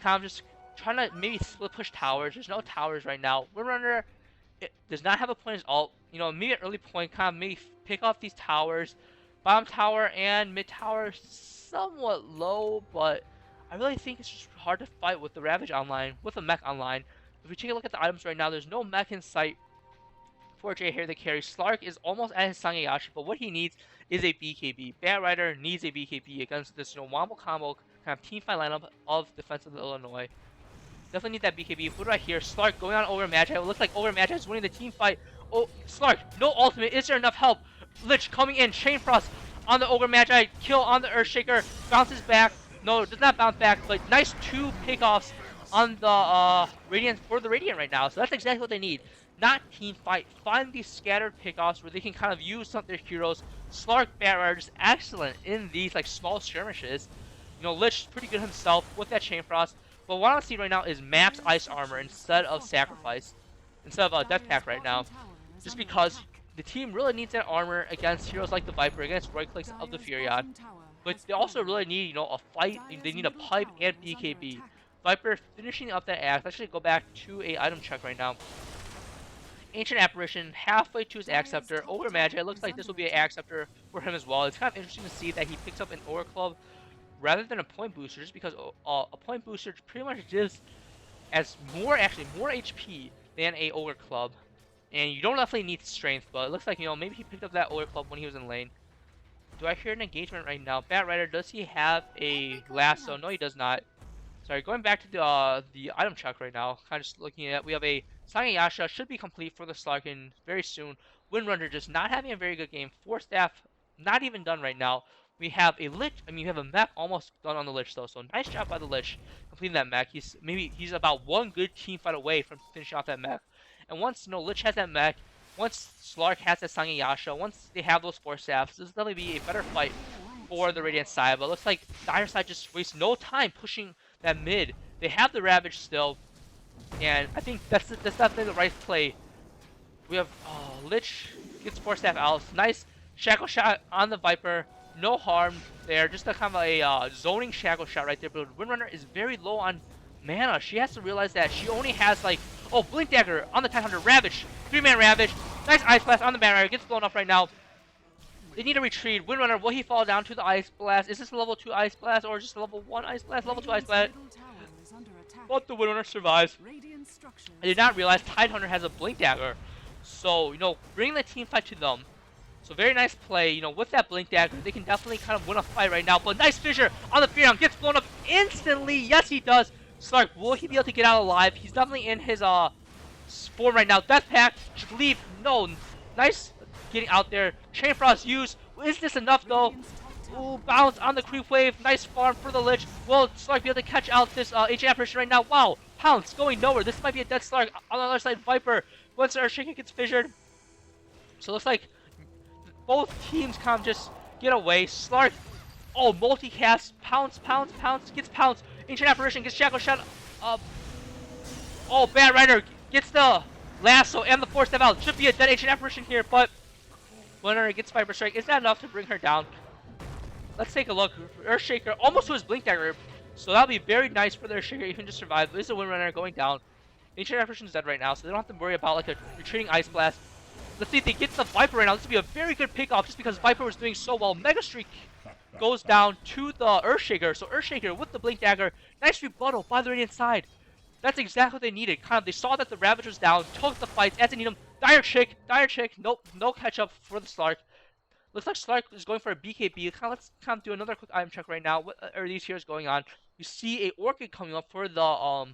Kind of just trying to maybe split push towers. There's no towers right now. Windrunner does not have a point as alt. You know, maybe at early point, kind of maybe pick off these towers. Bottom tower and mid tower somewhat low, but I really think it's just hard to fight with the Ravage online, with the mech online. If we take a look at the items right now, there's no mech in sight for J. Harry the carry. Slark is almost at his Sangeyashi, but what he needs is a BKB. Batrider needs a BKB against this, you know, wombo combo kind of team fight lineup of Defensive Illinois. Definitely need that BKB. What do I hear? Slark going on Ogre Magi. It looks like Ogre Magi is winning the team fight. Oh, Slark, no ultimate. Is there enough help? Lich coming in. Chain Frost on the Ogre Magi. Kill on the Earthshaker. Bounces back. No, does not bounce back, but nice 2 pickoffs on the Radiant for the Radiant right now. So that's exactly what they need. Not team fight. Find these scattered pickoffs where they can kind of use some of their heroes. Slark Barrier is excellent in these like small skirmishes. You know, Lich is pretty good himself with that Chain Frost. But what I want to see right now is max Ice Armor instead of Sacrifice. Instead of Death Pact right now. Just because the team really needs that armor against heroes like the Viper, against right clicks of the Furion. But they also really need, you know, a fight. They need a pipe and BKB. Viper finishing up that axe. Let's actually go back to a item check right now. Ancient Apparition, halfway to his Axe Scepter. Ogre Magi, it looks like this will be an Axe Scepter for him as well. It's kind of interesting to see that he picks up an Ogre Club rather than a point booster, just because a point booster pretty much gives as more HP than a Ogre Club. And you don't definitely need strength, but it looks like, you know, maybe he picked up that Ogre Club when he was in lane. Do I hear an engagement right now? Bat Rider, does he have a lasso? No, he does not. Sorry, going back to the item check right now. Kind of just looking at, we have a Sangayasha, should be complete for the Slarkin very soon. Windrunner just not having a very good game. Force Staff, not even done right now. We have a Lich, we have a mech almost done on the Lich though. So nice job by the Lich completing that mech. He's about one good team fight away from finishing off that mech. And once, you know, Lich has that mech, once Slark has that Sangayasha, once they have those Force Staffs, this will definitely be a better fight for the Radiant side. But it looks like Dire side just wastes no time pushing that mid. They have the Ravage still, and I think that's definitely the right play. We have Lich gets Force Staff out. Nice Shackle Shot on the Viper. No harm there. Just a kind of a zoning Shackle Shot right there. But Windrunner is very low on mana. She has to realize that she only has like, oh, Blink Dagger on the Tidehunter. Ravage. 3-man Ravage. Nice Ice Blast on the Banner. Gets blown up right now. They need to retreat. Windrunner, will he fall down to the Ice Blast? Is this a level 2 Ice Blast or just a level 1 Ice Blast? Level 2 Ice Blast. But the Windrunner survives. I did not realize Tidehunter has a Blink Dagger. So, you know, bring the team fight to them. So very nice play, you know, with that Blink Dagger, they can definitely kind of win a fight right now. But nice fissure on the Furion, gets blown up instantly. Yes, he does. Slark, will he be able to get out alive? He's definitely in his form right now. Death Pact, leave. No, nice getting out there. Chain Frost used. Is this enough though? Ooh, bounce on the creep wave. Nice farm for the Lich. Will Slark be able to catch out this Ancient Apparition right now? Wow, Pounce going nowhere. This might be a dead Slark. On the other side, Viper. Once Earthshaker gets fissured. So it looks like both teams kind of just get away. Slark, oh, multicast, pounce, gets pounce. Ancient Apparition gets Shackle Shot up. Oh, Bat Rider gets the lasso and the Force Staff out. Should be a dead Ancient Apparition here, but Windrunner gets Viper Strike. Is that enough to bring her down? Let's take a look. Earthshaker almost to his Blink Dagger, so that'll be very nice for the Earthshaker even to survive. This is a Windrunner going down. Ancient Apparition is dead right now, so they don't have to worry about like a retreating Ice Blast. Let's see if they get the Viper right now. This would be a very good pickoff just because Viper was doing so well. Mega Streak goes down to the Earthshaker. So Earthshaker with the Blink Dagger. Nice rebuttal by the Radiant side. That's exactly what they needed. Kind of, they saw that the Ravage was down, took the fights as they need them. Dire Chick. Nope, no catch up for the Slark. Looks like Slark is going for a BKB. Let's kind of do another quick item check right now. What are these heroes going on? You see a Orchid coming up for the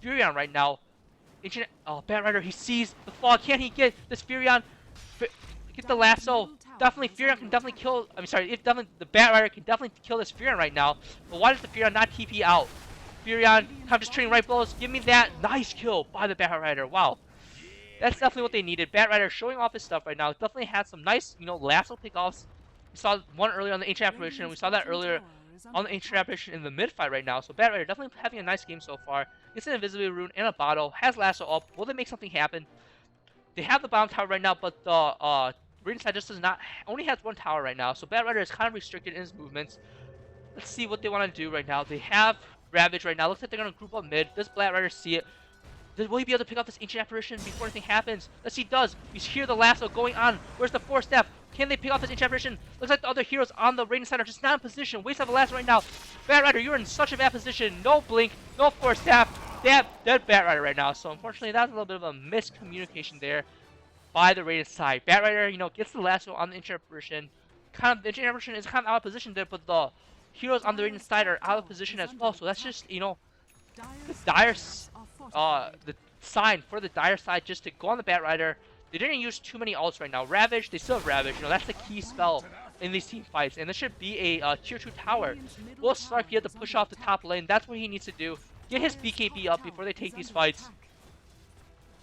Furion right now. Ancient, Bat Rider, he sees the fog. Can he get this Furion? Get the lasso. Definitely, Furion can definitely kill. The Bat Rider can definitely kill this Furion right now. But why does the Furion not TP out? Furion, kind of just trading right blows. Give me that. Nice kill by the Bat Rider. Wow. That's definitely what they needed. Bat Rider showing off his stuff right now. Definitely had some nice, you know, lasso pickoffs. We saw one earlier on the Ancient Apparition. We saw that earlier on the Ancient Apparition in the mid fight right now. So Bat Rider definitely having a nice game so far. Gets an Invisibility Rune and a bottle. Has lasso up. Will they make something happen? They have the bomb tower right now, but the Radiant side just does not, only has one tower right now. So Bat Rider is kind of restricted in his movements. Let's see what they want to do right now. They have Ravage right now. Looks like they're going to group up mid. Does Bat Rider see it? Will he be able to pick up this Ancient Apparition before anything happens? Let's see, he does. You hear the lasso going on. Where's the Force Staff? Can they pick off this Ancient Apparition? Looks like the other heroes on the Radiant side are just not in position. Waste of a lasso right now. Bat Rider, you're in such a bad position. No Blink, no Force Staff. Dead Bat Rider right now. So unfortunately, that's a little bit of a miscommunication there by the Radiant side. Bat Rider, you know, gets the lasso on the Ancient Apparition. The Ancient Apparition is kind of out of position there, but the heroes on the Radiant side are out of position as well. So that's just, you know, the sign for the Dire side just to go on the Bat Rider. They didn't use too many ults right now. Ravage, they still have Ravage. You know, that's the key spell in these team fights. And this should be a tier 2 tower. Will Slark be able to push off the top lane? That's what he needs to do. get his BKB up before they take these fights.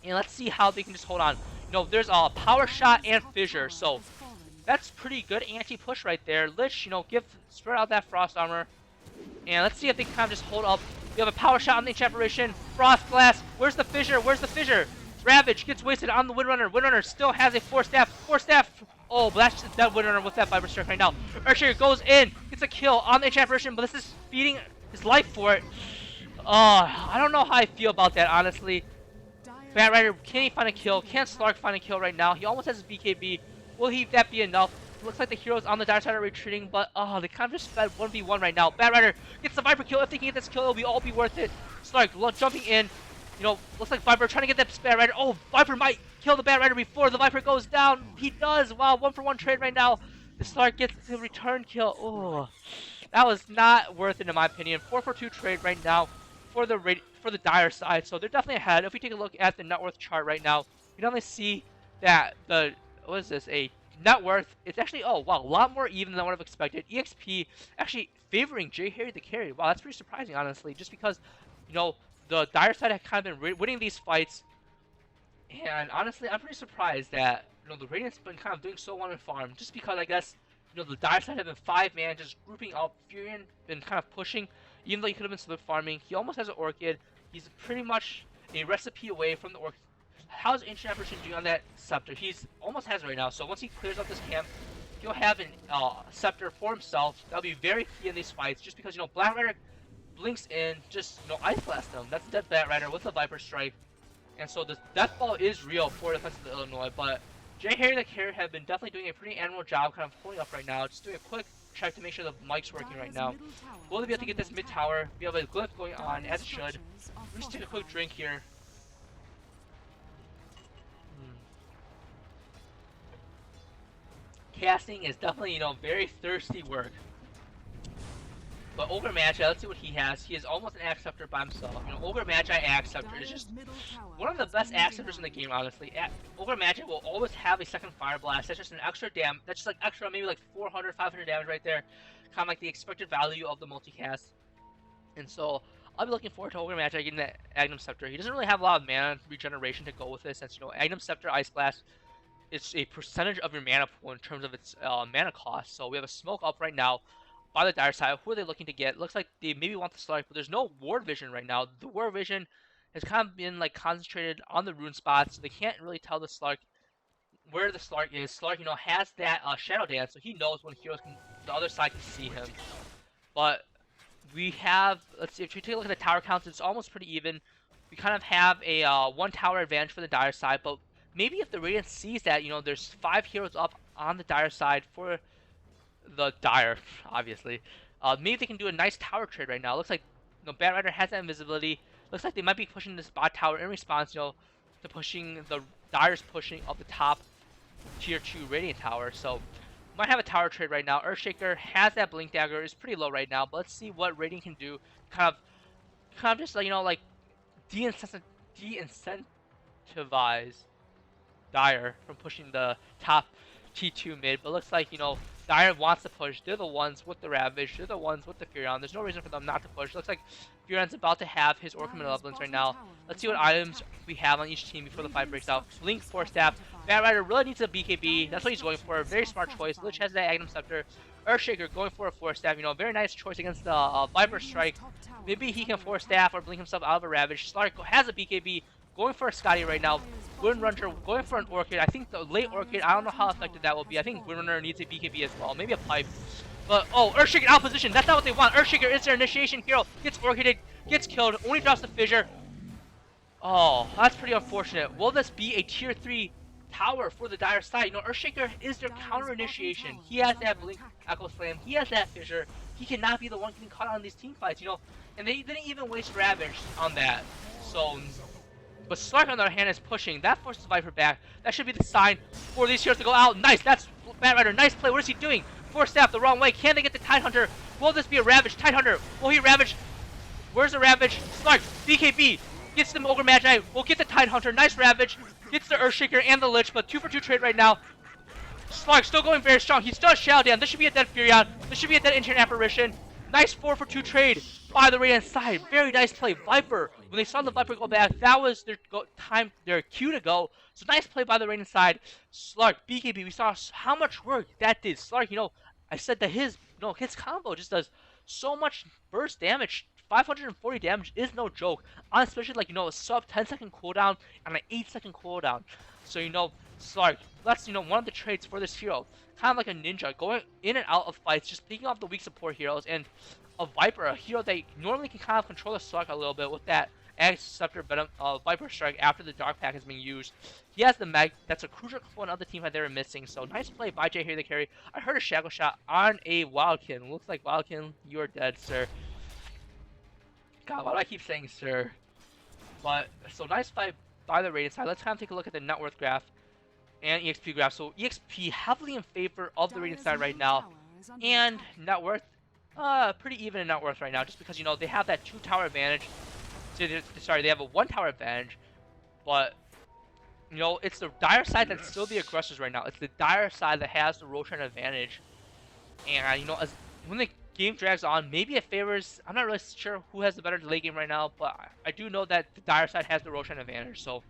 And let's see how they can just hold on. You know, there's a power shot and fissure, so that's pretty good anti-push right there. Lich, you know, spread out that frost armor. And let's see if they can kind of just hold up. We have a power shot on the ancient apparition. Frost blast. Where's the fissure? Where's the fissure? Ravage gets wasted on the Windrunner. Windrunner still has a 4-staff. 4-staff. Oh, but that's just that Windrunner with that Viper Strike right now. Earthshaker goes in, gets a kill on the ancient apparition, but this is feeding his life for it. I don't know how I feel about that, honestly. Batrider, can he find a kill? Can Slark find a kill right now? He almost has his BKB. Will that be enough? Looks like the heroes on the dire side are retreating, but they kind of just fed 1v1 right now. Batrider gets the Viper kill. If they can get this kill, it'll all be worth it. Slark jumping in. You know, looks like Viper trying to get that Batrider. Oh, Viper might kill the Batrider before the Viper goes down. He does. Wow, 1-for-1 trade right now. The Slark gets the return kill. Oh, that was not worth it in my opinion. 4-for-2 trade right now for the dire side, so they're definitely ahead. If we take a look at the net worth chart right now, you definitely see that what is this, a net worth, it's actually, oh wow, a lot more even than what I've expected. EXP actually favoring J Harry the carry. Wow, that's pretty surprising, honestly, just because, you know, the dire side had kind of been winning these fights, and honestly, I'm pretty surprised that, you know, the Radiant's been kind of doing so well in farm, just because I guess, you know, the dire side have been 5-man just grouping up. Furion been kind of pushing, even though he could have been split farming. He almost has an Orchid. He's pretty much a recipe away from the Orchid. How's Ancient Apparition doing on that Scepter? He's almost has it right now, so once he clears up this camp, he'll have an Scepter for himself. That'll be very key in these fights, just because, you know, Batrider blinks in, just, you know, Ice Blast him. That's dead Batrider with the Viper Strike. And so the Death Ball is real for the defense of the Illinois, but J Harry the carry have been definitely doing a pretty admirable job kind of pulling up right now. Just doing a quick check to make sure the mic's working right now. Will they be able to get this mid tower? We have a glyph going on, as it should. We'll just take a quick drink here. Casting is definitely, you know, very thirsty work. But over Magi, let's see what he has. He is almost an Axe Scepter by himself. You know, over Magi Axe Scepter is just one of the best Axe Scepters in the game, honestly. Over Magi will always have a second Fire Blast. That's just an extra damage. That's just like extra, maybe like 400, 500 damage right there. Kind of like the expected value of the multicast. And so, I'll be looking forward to Over Magi getting that Agnum Scepter. He doesn't really have a lot of mana regeneration to go with this, since, you know, Agnum Scepter, Ice Blast, it's a percentage of your mana pool in terms of its mana cost. So we have a smoke up right now by the dire side. Who are they looking to get? Looks like they maybe want the Slark, but there's no Ward Vision right now. The Ward Vision has kind of been like concentrated on the rune spots, so they can't really tell the Slark where the Slark is. Slark, you know, has that Shadow Dance, so he knows when heroes can, the other side can see him. But we have, let's see, if we take a look at the tower counts, it's almost pretty even. We kind of have a 1 tower advantage for the dire side, but maybe if the Radiant sees that, you know, there's 5 heroes up on the dire side for the dire, obviously. Maybe they can do a nice tower trade right now. Looks like, you know, Batrider has that invisibility. Looks like they might be pushing this bot tower in response, you know, to pushing the dire's pushing up the top tier 2 Radiant tower. So might have a tower trade right now. Earthshaker has that Blink Dagger. It's pretty low right now, but let's see what Radiant can do. Kind of just like, you know, like de-incentivize Dire from pushing the top T2 mid. But looks like, you know, Dire wants to push. They're the ones with the Ravage. They're the ones with the Furion. There's no reason for them not to push. Looks like Furion's about to have his Orca Malevolence right now. Let's see what items we have on each team before the fight breaks out. Blink, 4-staff. Batrider really needs a BKB. That's what he's going for. Very smart choice. Lich has that Agnum Scepter. Earthshaker going for a 4-staff. You know, very nice choice against the Viper Strike. Maybe he can 4-staff or blink himself out of a Ravage. Slark has a BKB. Going for a Scotty right now. Windrunner going for an Orchid. I think the late Orchid, I don't know how effective that will be. I think Windrunner needs a BKB as well. Maybe a Pipe. But, oh, Earthshaker out position. That's not what they want. Earthshaker is their initiation hero. Gets Orchided. Gets killed. Only drops the Fissure. Oh, that's pretty unfortunate. Will this be a tier 3 tower for the dire side? You know, Earthshaker is their counter initiation. He has that Blink Echo Slam. He has that Fissure. He cannot be the one getting caught on these team fights, you know. And they didn't even waste Ravage on that. So, but Slark on the other hand is pushing. That forces Viper back. That should be the sign for these heroes to go out. Nice. That's Batrider. Nice play. What is he doing? 4-staff the wrong way. Can they get the Tidehunter? Will this be a Ravage? Tidehunter. Will he Ravage? Where's the Ravage? Slark. BKB. Gets them over Magi. We'll get the Tidehunter. Nice Ravage. Gets the Earthshaker and the Lich. But 2-for-2 trade right now. Slark still going very strong. He still has Shadow Dance. This should be a dead Furion. This should be a dead Ancient Apparition. Nice 4-for-2 trade by the right-hand side. Very nice play. Viper, when they saw the Viper go back, that was their their cue to go. So nice play by the right-hand side. Slark, BKB, we saw how much work that did. Slark, I said that his combo just does so much burst damage. 540 damage is no joke, especially like a sub 10-second cooldown and an 8-second cooldown. So Slark, that's one of the traits for this hero, kind of like a ninja, going in and out of fights, just picking off the weak support heroes, and a Viper, a hero that normally can kind of control the Slark a little bit with that Scepter Venom Viper Strike after the Dark Pack has been used. He has the Meg. That's a crucial component of the team that they were missing. So nice play by Jay here, the carry. I heard a Shackle Shot on a Wildkin. Looks like Wildkin, you are dead, sir. God, why do I keep saying sir? But, so nice fight by the Radiant side. Let's kind of take a look at the net worth graph and EXP graph. So EXP heavily in favor of the Radiant side right now. And net worth, pretty even in net worth right now. Just because, they have that 2-tower advantage. Sorry, they have a 1-tower advantage. But, it's the Dire side that's still the aggressors right now. It's the Dire side that has the Roshan advantage. And, when the game drags on, maybe it favors, I'm not really sure who has the better delay game right now, but I do know that the Dire side has the Roshan advantage, so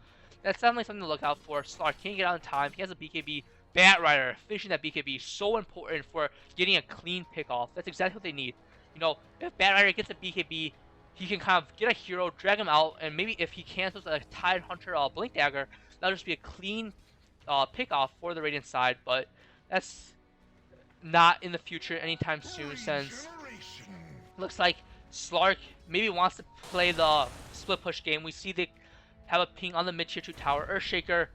that's definitely something to look out for. Slark can't get out in time. He has a BKB. Bat Rider, finishing that BKB, so important for getting a clean pick off. That's exactly what they need. If Bat Rider gets a BKB, he can kind of get a hero, drag him out, and maybe if he cancels a Tide Hunter Blink Dagger, that'll just be a clean pick off for the Radiant side, but that's not in the future anytime soon, since looks like Slark maybe wants to play the split push game. We see they have a ping on the mid tier 2 tower. Earthshaker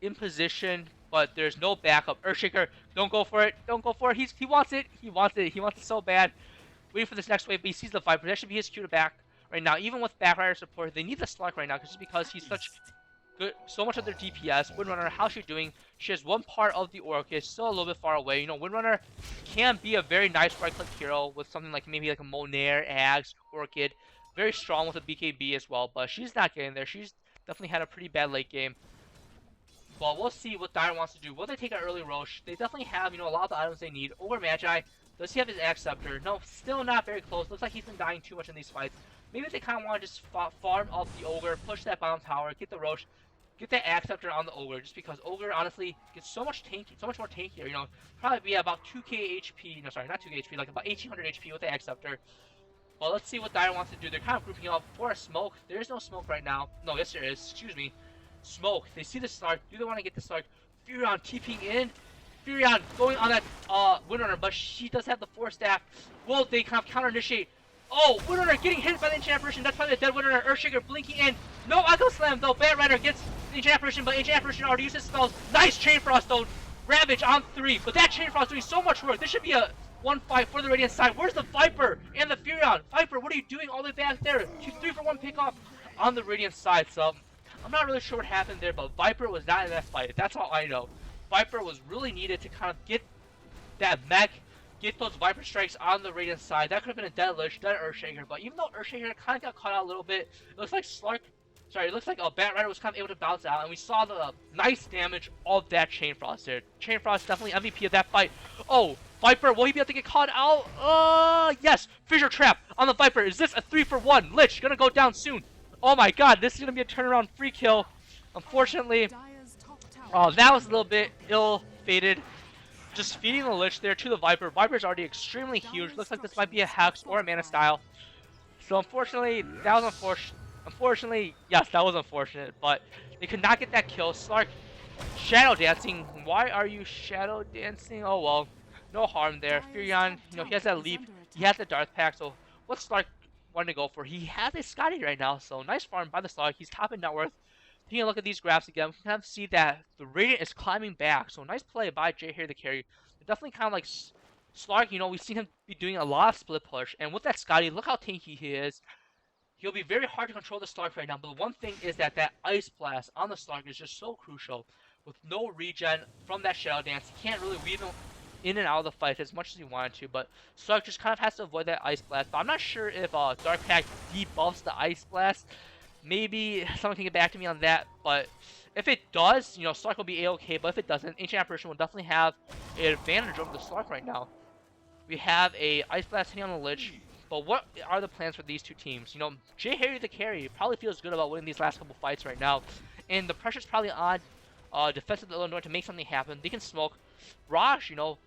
in position, but there's no backup. Earthshaker, don't go for it. Don't go for it. He wants it. He wants it. He wants it so bad. Waiting for this next wave, but he sees the Viper. That should be his cue to back right now. Even with back rider support, they need the Slark right now just because he's such good, so much of their DPS. Windrunner, how's she doing? She has one part of the Orchid, still a little bit far away. Windrunner can be a very nice right-click hero with something like maybe like a Monair, Axe, Orchid. Very strong with a BKB as well, but she's not getting there. She's definitely had a pretty bad late game. But we'll see what Dire wants to do. Will they take an early Roche? They definitely have, a lot of the items they need. Ogre Magi, does he have his Axe Scepter? No, still not very close. Looks like he's been dying too much in these fights. Maybe they kind of want to just farm up the Ogre, push that bottom tower, get the Roche, get that Axe Scepter on the Ogre, just because Ogre honestly gets so much more tankier. Probably be about 2k HP. No, sorry, not 2k HP, like about 1800 HP with the Axe Scepter. Well, let's see what Dire wants to do. They're kind of grouping up for a smoke. There is no smoke right now. No, yes there is. Excuse me. Smoke. They see the Slark. Do they want to get the Slark? Furion TPing in. Furion going on that Windrunner, but she does have the Force Staff. Will they kind of counter initiate? Oh, Windrunner getting hit by the Enchant Apparition. That's probably the dead Windrunner. Earthshaker blinking in. No Echo Slam though. Bat Rider gets the Enchant Apparition, but Enchant Apparition already used his spells. Nice Chain Frost though. Ravage on 3, but that Chain Frost doing so much work. This should be a 1-5 for the Radiant side. Where's the Viper and the Furion? Viper, what are you doing all the way back there? 3-for-1 pick off on the Radiant side. So I'm not really sure what happened there, but Viper was not in that fight. That's all I know. Viper was really needed to kind of get that mech, get those Viper strikes on the Radiant side. That could have been a dead Lich, dead Earthshaker, but even though Earthshaker kind of got caught out a little bit, it looks like it looks like a Bat Rider was kind of able to bounce out, and we saw the nice damage of that Chain Frost there. Chain Frost definitely MVP of that fight. Oh, Viper, will he be able to get caught out? Yes, Fissure Trap on the Viper. Is this a 3-for-1? Lich gonna go down soon. Oh my god, this is gonna be a turnaround free kill. Unfortunately, that was a little bit ill-fated. Just feeding the Lich there to the Viper. Viper's already extremely huge. Looks like this might be a Hex or a Mana Style. So unfortunately, that was unfortunate. Unfortunately, yes, that was unfortunate, but they could not get that kill. Slark, Shadow Dancing. Why are you Shadow Dancing? Oh well, no harm there. Furion, he has that leap. He has the Darth Pack, so what's Slark wanting to go for? He has a Scotty right now, so nice farm by the Slark. He's top in net worth. Taking a look at these graphs again, we can kind of see that the Radiant is climbing back, so nice play by Jay here, the carry. They're definitely kind of like Slark, we've seen him be doing a lot of split push, and with that Scotty, look how tanky he is. He'll be very hard to control the Slark right now, but the one thing is that Ice Blast on the Slark is just so crucial. With no regen from that Shadow Dance, he can't really weave him in and out of the fight as much as he wanted to, but Slark just kind of has to avoid that Ice Blast. But I'm not sure if Dark Pack debuffs the Ice Blast. Maybe someone can get back to me on that, but if it does, Slark will be a-okay, but if it doesn't, Ancient Apparition will definitely have an advantage over the Slark right now. We have a Ice Blast hitting on the Lich. But what are the plans for these two teams? You know, J. Harry the carry probably feels good about winning these last couple fights right now. And the pressure's probably on defensive Illinois to make something happen. They can smoke. Raj, you know,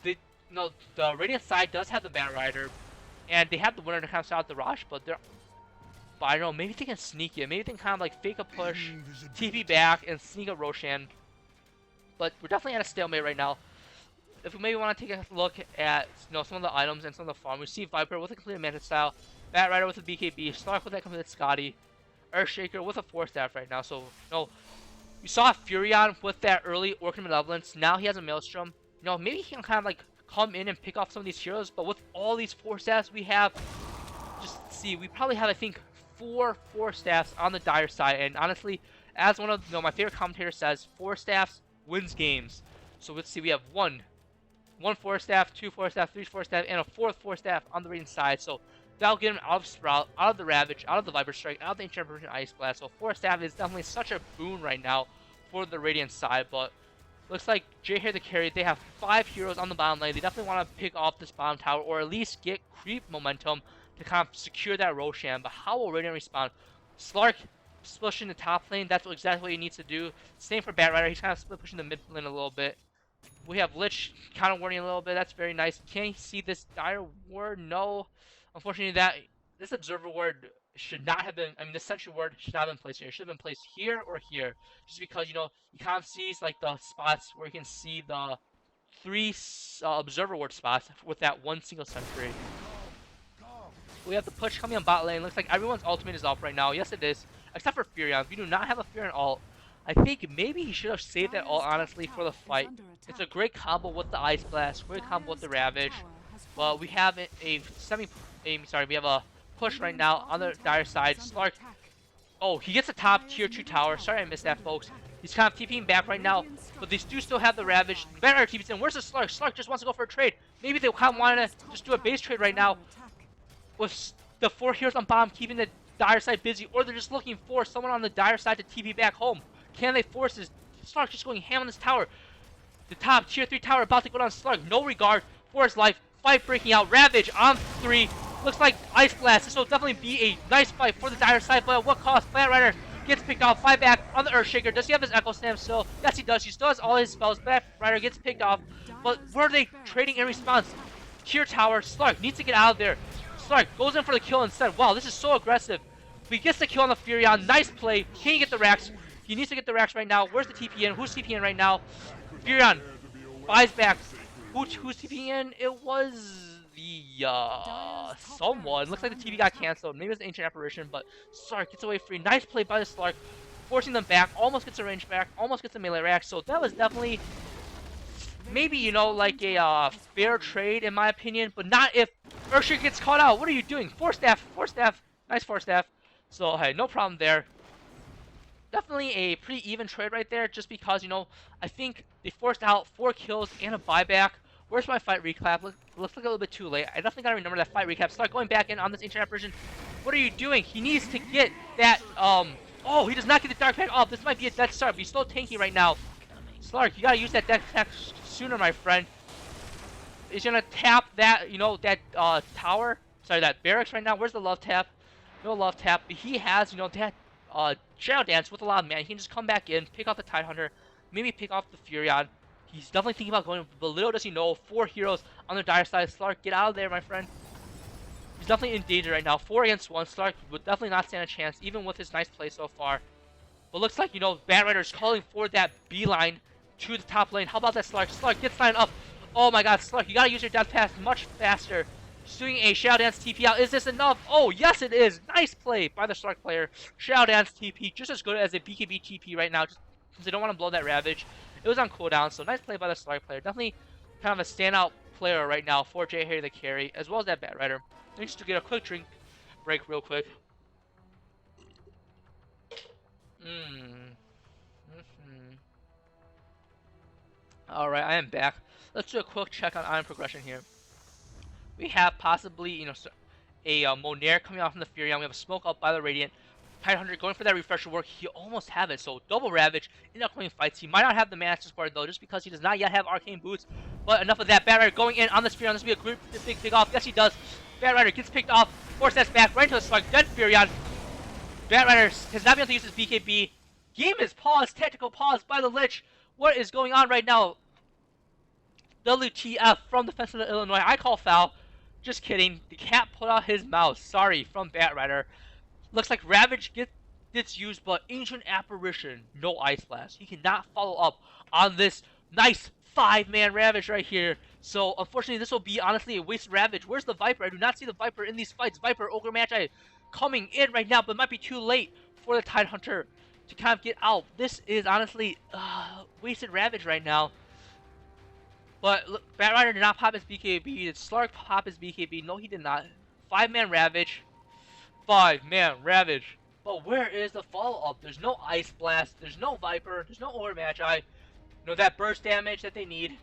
the Radiant side does have the Batrider, and they have the winner to kind of stop the Raj, but I don't know, maybe they can sneak it. Maybe they can kind of like fake a push, TP back, and sneak a Roshan. But we're definitely at a stalemate right now. If we maybe want to take a look at some of the items and some of the farm, we see Viper with a completed Mantis style, Batrider with a BKB, Stark with that completed Scotty, Earthshaker with a 4-staff right now. So we saw Furion with that early Orchid Malevolence. Now he has a Maelstrom. Maybe he can kind of like come in and pick off some of these heroes. But with all these 4-staffs we have, just see, we probably have, I think, 4 4-staffs on the Dire side. And honestly, as one of my favorite commentators says, 4-staffs wins games. So let's see, we have one 4-staff, 2 4-staff, 3 4-staff, and a 4th 4-staff on the Radiant side. So that'll get him out of Sprout, out of the Ravage, out of the Viper Strike, out of the Ancient Apparition Ice Blast. So 4-staff is definitely such a boon right now for the Radiant side. But looks like J here the carry. They have 5 heroes on the bottom lane. They definitely want to pick off this bottom tower, or at least get creep momentum to kind of secure that Roshan. But how will Radiant respond? Slark split pushing the top lane. That's exactly what he needs to do. Same for Batrider. He's kind of split pushing the mid lane a little bit. We have Lich kind of warning a little bit. That's very nice. Can you see this dire ward? No. Unfortunately, this observer ward should not have been. I mean, this sentry ward should not have been placed here. It should have been placed here or here, just because you kind of sees like the spots where you can see the 3 observer ward spots with that 1 single sentry. We have the push coming on bot lane. Looks like everyone's ultimate is off right now. Yes, it is, except for Furion. If you do not have a Furion ult, I think maybe he should have saved that ult, honestly, for the fight. It's a great combo with the Ice Blast, great combo with the Ravage. But we have we have a push right now on the Dire side. Slark, oh, he gets a top tier 2 tower. Sorry I missed that, folks. He's kind of TPing back right now, but they do still have the Ravage. Better TPs in. Where's the Slark? Slark just wants to go for a trade. Maybe they kind of want to just do a base trade right now with the 4 heroes on bottom keeping the Dire side busy, or they're just looking for someone on the Dire side to TP back home. Can they force this? Slark just going ham on this tower. The top tier 3 tower about to go down. Slark, no regard for his life. Fight breaking out. Ravage on 3. Looks like Ice Blast. This will definitely be a nice fight for the Dire side, but at what cost? Batrider gets picked off. Fight back on the Earthshaker. Does he have his Echo Slam still? Yes, he does. He still has all his spells. Batrider gets picked off. But where are they trading in response? Tier tower. Slark needs to get out of there. Slark goes in for the kill instead. Wow, this is so aggressive. But he gets the kill on the Furion. Nice play. Can he get the racks? He needs to get the racks right now. Where's the TP in? Who's TP in right now? Furion buys back. Who's TP in? It was the someone. Looks like the TP got canceled. Maybe it was the Ancient Apparition, but Slark gets away free. Nice play by the Slark, forcing them back. Almost gets a range back. Almost gets a melee rack. So that was definitely maybe like a fair trade in my opinion, but not if Earthshaker gets caught out. What are you doing? 4-staff. Nice 4-staff. So hey, no problem there. Definitely a pretty even trade right there, just because, I think they forced out 4 kills and a buyback. Where's my fight recap? Looks like a little bit too late. I definitely gotta remember that fight recap. Start going back in on this Ancient Apparition. What are you doing? He needs to get that, oh, he does not get the Dark Pack off. This might be a dead start, but he's still tanky right now. Slark, you gotta use that dead pack sooner, my friend. He's gonna tap that, that, tower. Sorry, that barracks right now. Where's the love tap? No love tap, but he has, that Shadow Dance with a lot of mana. He can just come back in, pick off the Tidehunter, maybe pick off the Furion. He's definitely thinking about going, but little does he know, 4 heroes on the Dire side. Slark, get out of there, my friend. He's definitely in danger right now. 4 against 1. Slark would definitely not stand a chance, even with his nice play so far. But looks like, Batrider is calling for that beeline to the top lane. How about that, Slark? Slark gets lined up. Oh my god, Slark, you gotta use your death pass much faster. Doing a Shadow Dance TP out. Is this enough? Oh, yes it is. Nice play by the Slark player. Shadow Dance TP, just as good as a BKB TP right now, just because they don't want to blow that Ravage. It was on cooldown, so nice play by the Slark player. Definitely kind of a standout player right now for J. Harry the carry, as well as that Batrider. Just to get a quick drink break real quick. Alright, I am back. Let's do a quick check on item progression here. We have possibly, a Monair coming off from the Furion. We have a smoke up by the Radiant. Tidehunter going for that refresher work. He almost have it. So double Ravage in upcoming fights. He might not have the mana to square though, just because he does not yet have Arcane Boots. But enough of that. Batrider going in on the Furion. This will be a big off. Yes, he does. Batrider gets picked off. Force that's back right into the slug. Dead Furion. Batrider has not been able to use his BKB. Game is paused. Tactical pause by the Lich. What is going on right now? WTF from Defensive Illinois. I call foul. Just kidding. The cat pulled out his mouse. Sorry from Batrider. Looks like Ravage gets used, but Ancient Apparition, no Ice Blast. He cannot follow up on this nice 5-man Ravage right here. So, unfortunately, this will be, honestly, a wasted Ravage. Where's the Viper? I do not see the Viper in these fights. Viper, Ogre Magi coming in right now, but it might be too late for the Tidehunter to kind of get out. This is, honestly, wasted Ravage right now. But, look, Batrider did not pop his BKB. Did Slark pop his BKB? No, he did not. 5-man Ravage. 5-man Ravage. But where is the follow-up? There's no Ice Blast. There's no Viper. There's no Ogre Magi. You know, that burst damage that they need.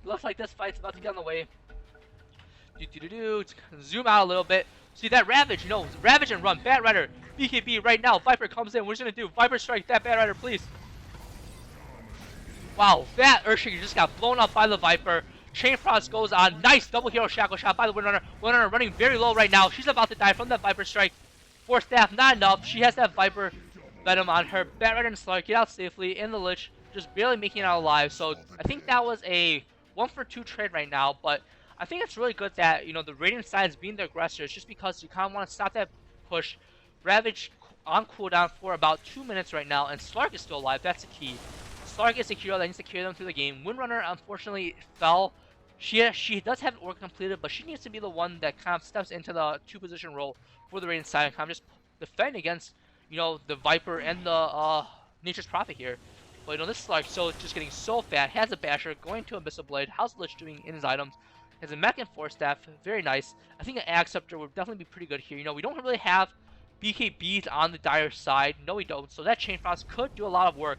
Looks like this fight's about to get on the way. Zoom out a little bit. See that Ravage, you know, Ravage and run. Batrider, BKB right now. Viper comes in. What's he gonna do? Viper strike that Batrider, please. Wow, that Earthshaker just got blown up by the Viper. Chain Frost goes on. Nice double hero shackle shot by the Windrunner. Windrunner running very low right now. She's about to die from that Viper strike. Force staff, not enough. She has that Viper venom on her. Batrider and Slark get out safely, and the Lich just barely making it out alive. So I think that was a 1-for-2 trade right now, but I think it's really good that, you know, the Radiant sides being the aggressors, just because you kind of want to stop that push. Ravage on cooldown for about 2 minutes right now, and Slark is still alive. That's the key. Slark is the hero that needs to carry them through the game. Windrunner unfortunately fell. She does have an orc completed, but she needs to be the one that kind of steps into the 2-position role for the Radiant side and kind of just defend against, you know, the Viper and the Nature's Prophet here. But, you know, this Slark so just getting so fat. Has a Basher, going to Abyssal Blade. How's Lich doing in his items? Has a Mech and Force Staff. Very nice. I think an Axe Scepter would definitely be pretty good here. You know, we don't really have BKBs on the Dire side. No, we don't. So that Chain Frost could do a lot of work.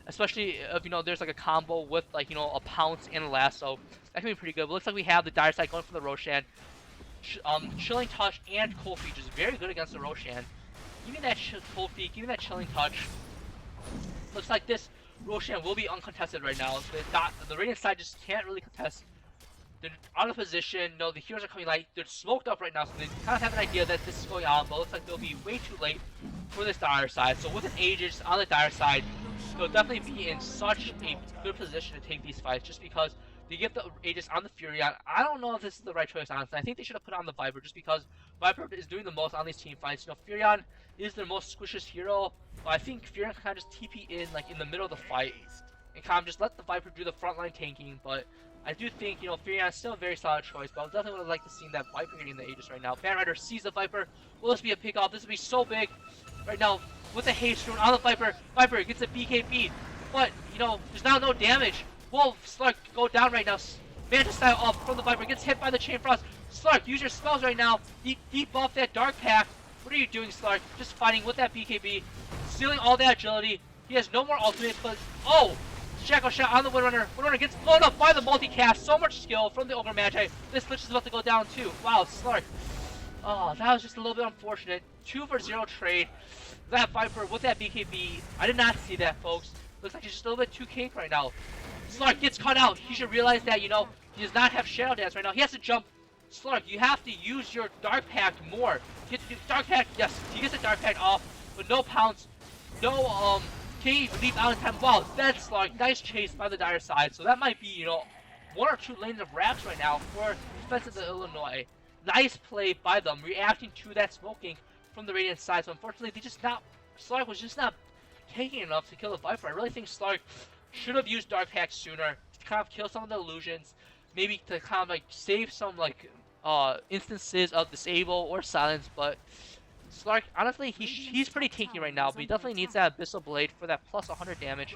Especially if, you know, there's like a combo with, like, you know, a Pounce and a Lasso. That can be pretty good. But looks like we have the Dire side going for the Roshan. Chilling Touch and Cold Feet, just very good against the Roshan. Give me that Cold Feet, give me that Chilling Touch. Looks like this Roshan will be uncontested right now. The Radiant side just can't really contest. They're out of position. No, the heroes are coming light. They're smoked up right now, so they kind of have an idea that this is going on, but it looks like they'll be way too late for this Dire side. So with an Aegis on the Dire side, they'll definitely be in such a good position to take these fights, just because they get the Aegis on the Furion. I don't know if this is the right choice, honestly. I think they should have put on the Viper, just because Viper is doing the most on these team fights. You know, Furion is their most squishiest hero, but I think Furion can kind of just TP in, like, in the middle of the fight, and kind of just let the Viper do the frontline tanking. But I do think, you know, Furion is still a very solid choice, but I definitely would have liked to see that Viper getting the Aegis right now. Batrider sees the Viper. Will this be a pick off? This will be so big right now with the haste rune on the Viper. Viper gets a BKB, but, you know, there's now no damage. Will Slark go down right now? Manta style up from the Viper, gets hit by the Chain Frost. Slark, use your spells right now. Debuff that Dark Pact. What are you doing, Slark? Just fighting with that BKB, stealing all that agility. He has no more ultimates, but oh! Shackle shot on the Windrunner. Windrunner gets blown up by the multicast. So much skill from the Ogre Magi. This Lich is about to go down too. Wow, Slark. Oh, that was just a little bit unfortunate. 2-for-0 trade. That Viper with that BKB. I did not see that, folks. Looks like he's just a little bit too cake right now. Slark gets cut out. He should realize that, you know, he does not have Shadow Dance right now. He has to jump. Slark, you have to use your Dark Pact more. You have to do Dark Pact. Yes, he gets the Dark Pact off, but no Pounce. No, can't even leave out in time. Wow, that's Slark. Nice chase by the Dire side. So that might be, you know, 1 or 2 lanes of racks right now for defensive of Illinois. Nice play by them, reacting to that smoking from the Radiant side. So unfortunately, Slark was just not taking enough to kill the Viper. I really think Slark should have used Dark Pact sooner to kind of kill some of the illusions, maybe to kind of like save some like instances of disable or silence. But Slark, honestly, he's pretty tanky right now, but he definitely needs that Abyssal Blade for that plus 100 damage.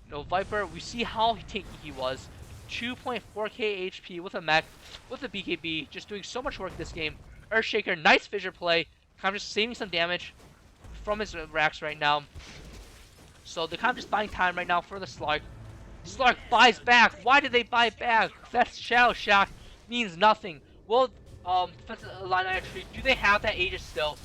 You know, Viper, we see how tanky he was. 2.4k HP with a mech, with a BKB, just doing so much work this game. Earthshaker, nice fissure play, kind of just saving some damage from his racks right now. So they're kind of just buying time right now for the Slark. Slark buys back. Why did they buy back? That Shadow Shock means nothing. Will defensive line actually, do they have that Aegis still?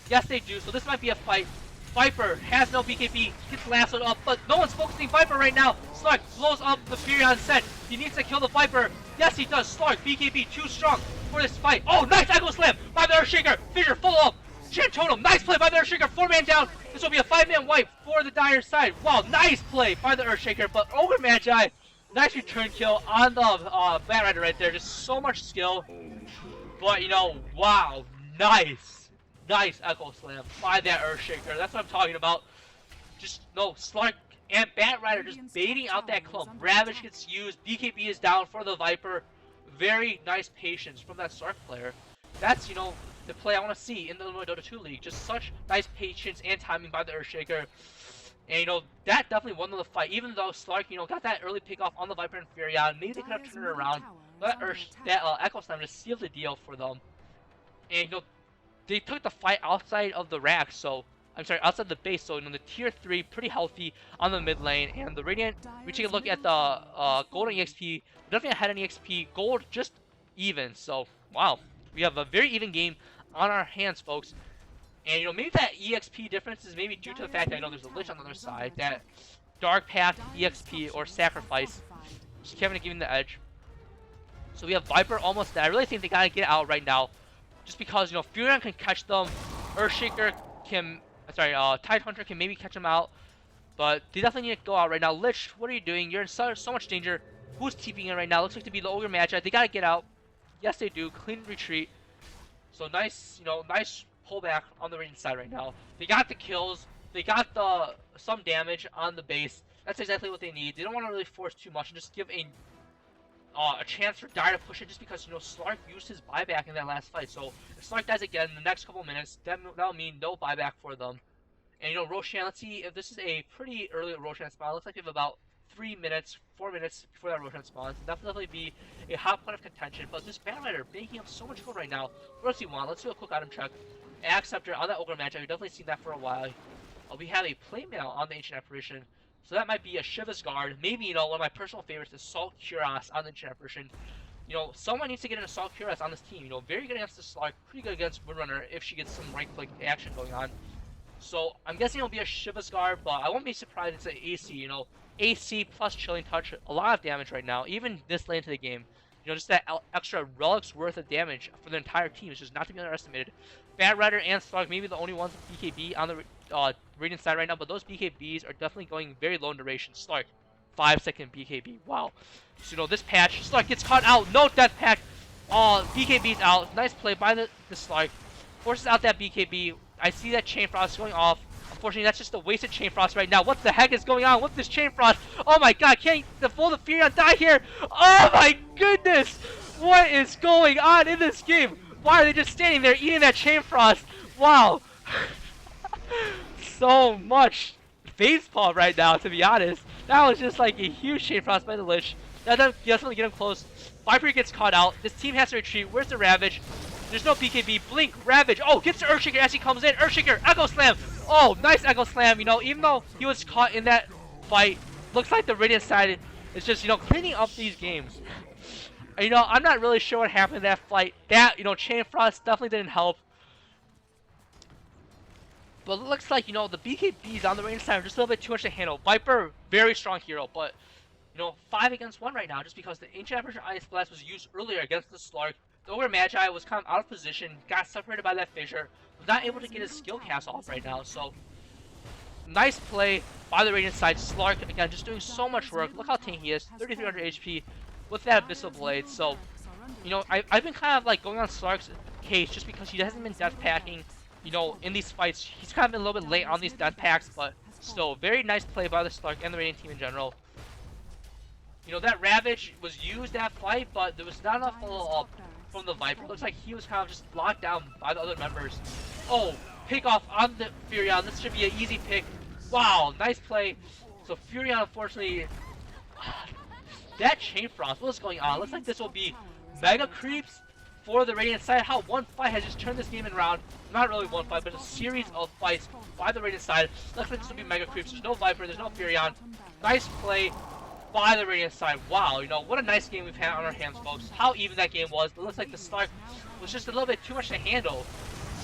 Yes, they do. So this might be a fight. Viper has no BKB, gets lassoed up, but no one's focusing Viper right now. Slark blows up the Furion set. He needs to kill the Viper. Yes, he does. Slark, BKB, too strong. for this fight. Oh, nice Echo Slam by the Earthshaker. Fissure full up. Chin Totem, nice play by the Earthshaker. 4-man down. This will be a 5-man wipe for the Dire side. Wow, nice play by the Earthshaker. But Ogre Magi, nice return kill on the Bat Rider right there. Just so much skill. But, you know, wow, nice. Nice Echo Slam by that Earthshaker. That's what I'm talking about. Just, no, Slark and Bat Rider just baiting out that clump. Ravage gets used. BKB is down for the Viper. Very nice patience from that Slark player. That's, you know, the play I want to see in the Illinois Dota 2 League. Just such nice patience and timing by the Earthshaker. And, you know, that definitely won the fight. Even though Slark, you know, got that early pickoff on the Viper and Furion. Maybe they could have turned it around. That Echo Slam just sealed the deal for them. And, you know, they took the fight outside of the rack, so... I'm sorry, outside the base, so, you know, the tier 3, pretty healthy on the mid lane. And the Radiant, we take a look at the gold and EXP. Definitely ahead on EXP. Gold just even, so, wow. We have a very even game on our hands, folks. And, you know, maybe that EXP difference is maybe due to the fact that I know there's a Lich on the other side. That Dark Path, EXP, or Sacrifice. Just Kevin giving the edge. So we have Viper almost there. I really think they gotta get out right now. Just because, you know, Furion can catch them. Earthshaker can... Sorry, Tidehunter can maybe catch him out. But they definitely need to go out right now. Lich, what are you doing? You're in so much danger. Who's TPing in right now? Looks like to be the Ogre Magi. They gotta get out. Yes, they do. Clean retreat. So nice, you know, nice pullback on the Radiant side right now. They got the kills. They got the some damage on the base. That's exactly what they need. They don't want to really force too much and just give a chance for Dire to push it, just because, you know, Slark used his buyback in that last fight. So if Slark dies again in the next couple minutes, that'll mean no buyback for them. And, you know, Roshan, let's see if this is a pretty early Roshan spawn. It looks like we have about 4 minutes before that Roshan spawns. That'll definitely be a hot point of contention. But this Bat Rider making up so much gold right now. What else do you want? Let's do a quick item check. Axe Scepter on that Ogre Magi. We've definitely seen that for a while. We have a Playmail on the Ancient Apparition. So that might be a Shiva's Guard. Maybe, you know, one of my personal favorites is Assault Cuirass on the Ancient Apparition. You know, someone needs to get an Assault Cuirass on this team. You know, very good against the Slark, pretty good against Windrunner if she gets some right-click action going on. So I'm guessing it'll be a Shiva's Guard, but I won't be surprised it's an AC, you know. AC plus Chilling Touch, a lot of damage right now, even this late into the game. You know, just that extra relic's worth of damage for the entire team is just not to be underestimated. Bat Rider and Slark maybe the only ones with BKB on the Radiant side right now, but those BKBs are definitely going very low in duration. Slark, 5-second BKB, wow. So, you know, this patch, Slark gets caught out, no death pack. BKB's out, nice play by the Slark. Forces out that BKB, I see that Chain Frost going off. Unfortunately, that's just a wasted Chain Frost right now. What the heck is going on with this Chain Frost? Oh my god, can't the Furion die here? Oh my goodness! What is going on in this game? Why are they just standing there eating that Chain Frost? Wow. So much facepalm right now, to be honest. That was just like a huge Chain Frost by the Lich. That does definitely get him close. Viper gets caught out. This team has to retreat. Where's the Ravage? There's no BKB. Blink, Ravage. Oh, gets the Earthshaker as he comes in. Earthshaker, Echo Slam. Oh, nice Echo Slam. You know, even though he was caught in that fight, looks like the Radiant side is just, you know, cleaning up these games. You know, I'm not really sure what happened in that fight. That, you know, Chain Frost definitely didn't help. But it looks like, you know, the BKBs on the Radiant side are just a little bit too much to handle. Viper, very strong hero, but, you know, 5 against 1 right now, just because the Ancient Apparition Ice Blast was used earlier against the Slark. The Ogre Magi was kind of out of position, got separated by that fissure, was not able to get his skill cast off right now, so nice play by the Radiant side. Slark, again, just doing so much work. Look how tanky he is, 3,300 HP with that Abyssal Blade, so, you know, I've been kind of, like, going on Slark's case just because he hasn't been death packing, you know, in these fights. He's kind of been a little bit late on these death packs, but still, very nice play by the Slark and the Radiant team in general. You know, that Ravage was used that fight, but there was not enough follow-up from the Viper. Looks like he was kind of just locked down by the other members. Oh, pick off on the Furion. This should be an easy pick. Wow, nice play. So Furion, unfortunately, that Chain Frost, what is going on? Looks like this will be mega creeps for the Radiant side. How one fight has just turned this game around. Not really one fight, but a series of fights by the Radiant side. Looks like this will be mega creeps. There's no Viper, there's no Furion. Nice play by the Radiant side. Wow, you know, what a nice game we've had on our hands, folks. How even that game was. It looks like the Slark was just a little bit too much to handle.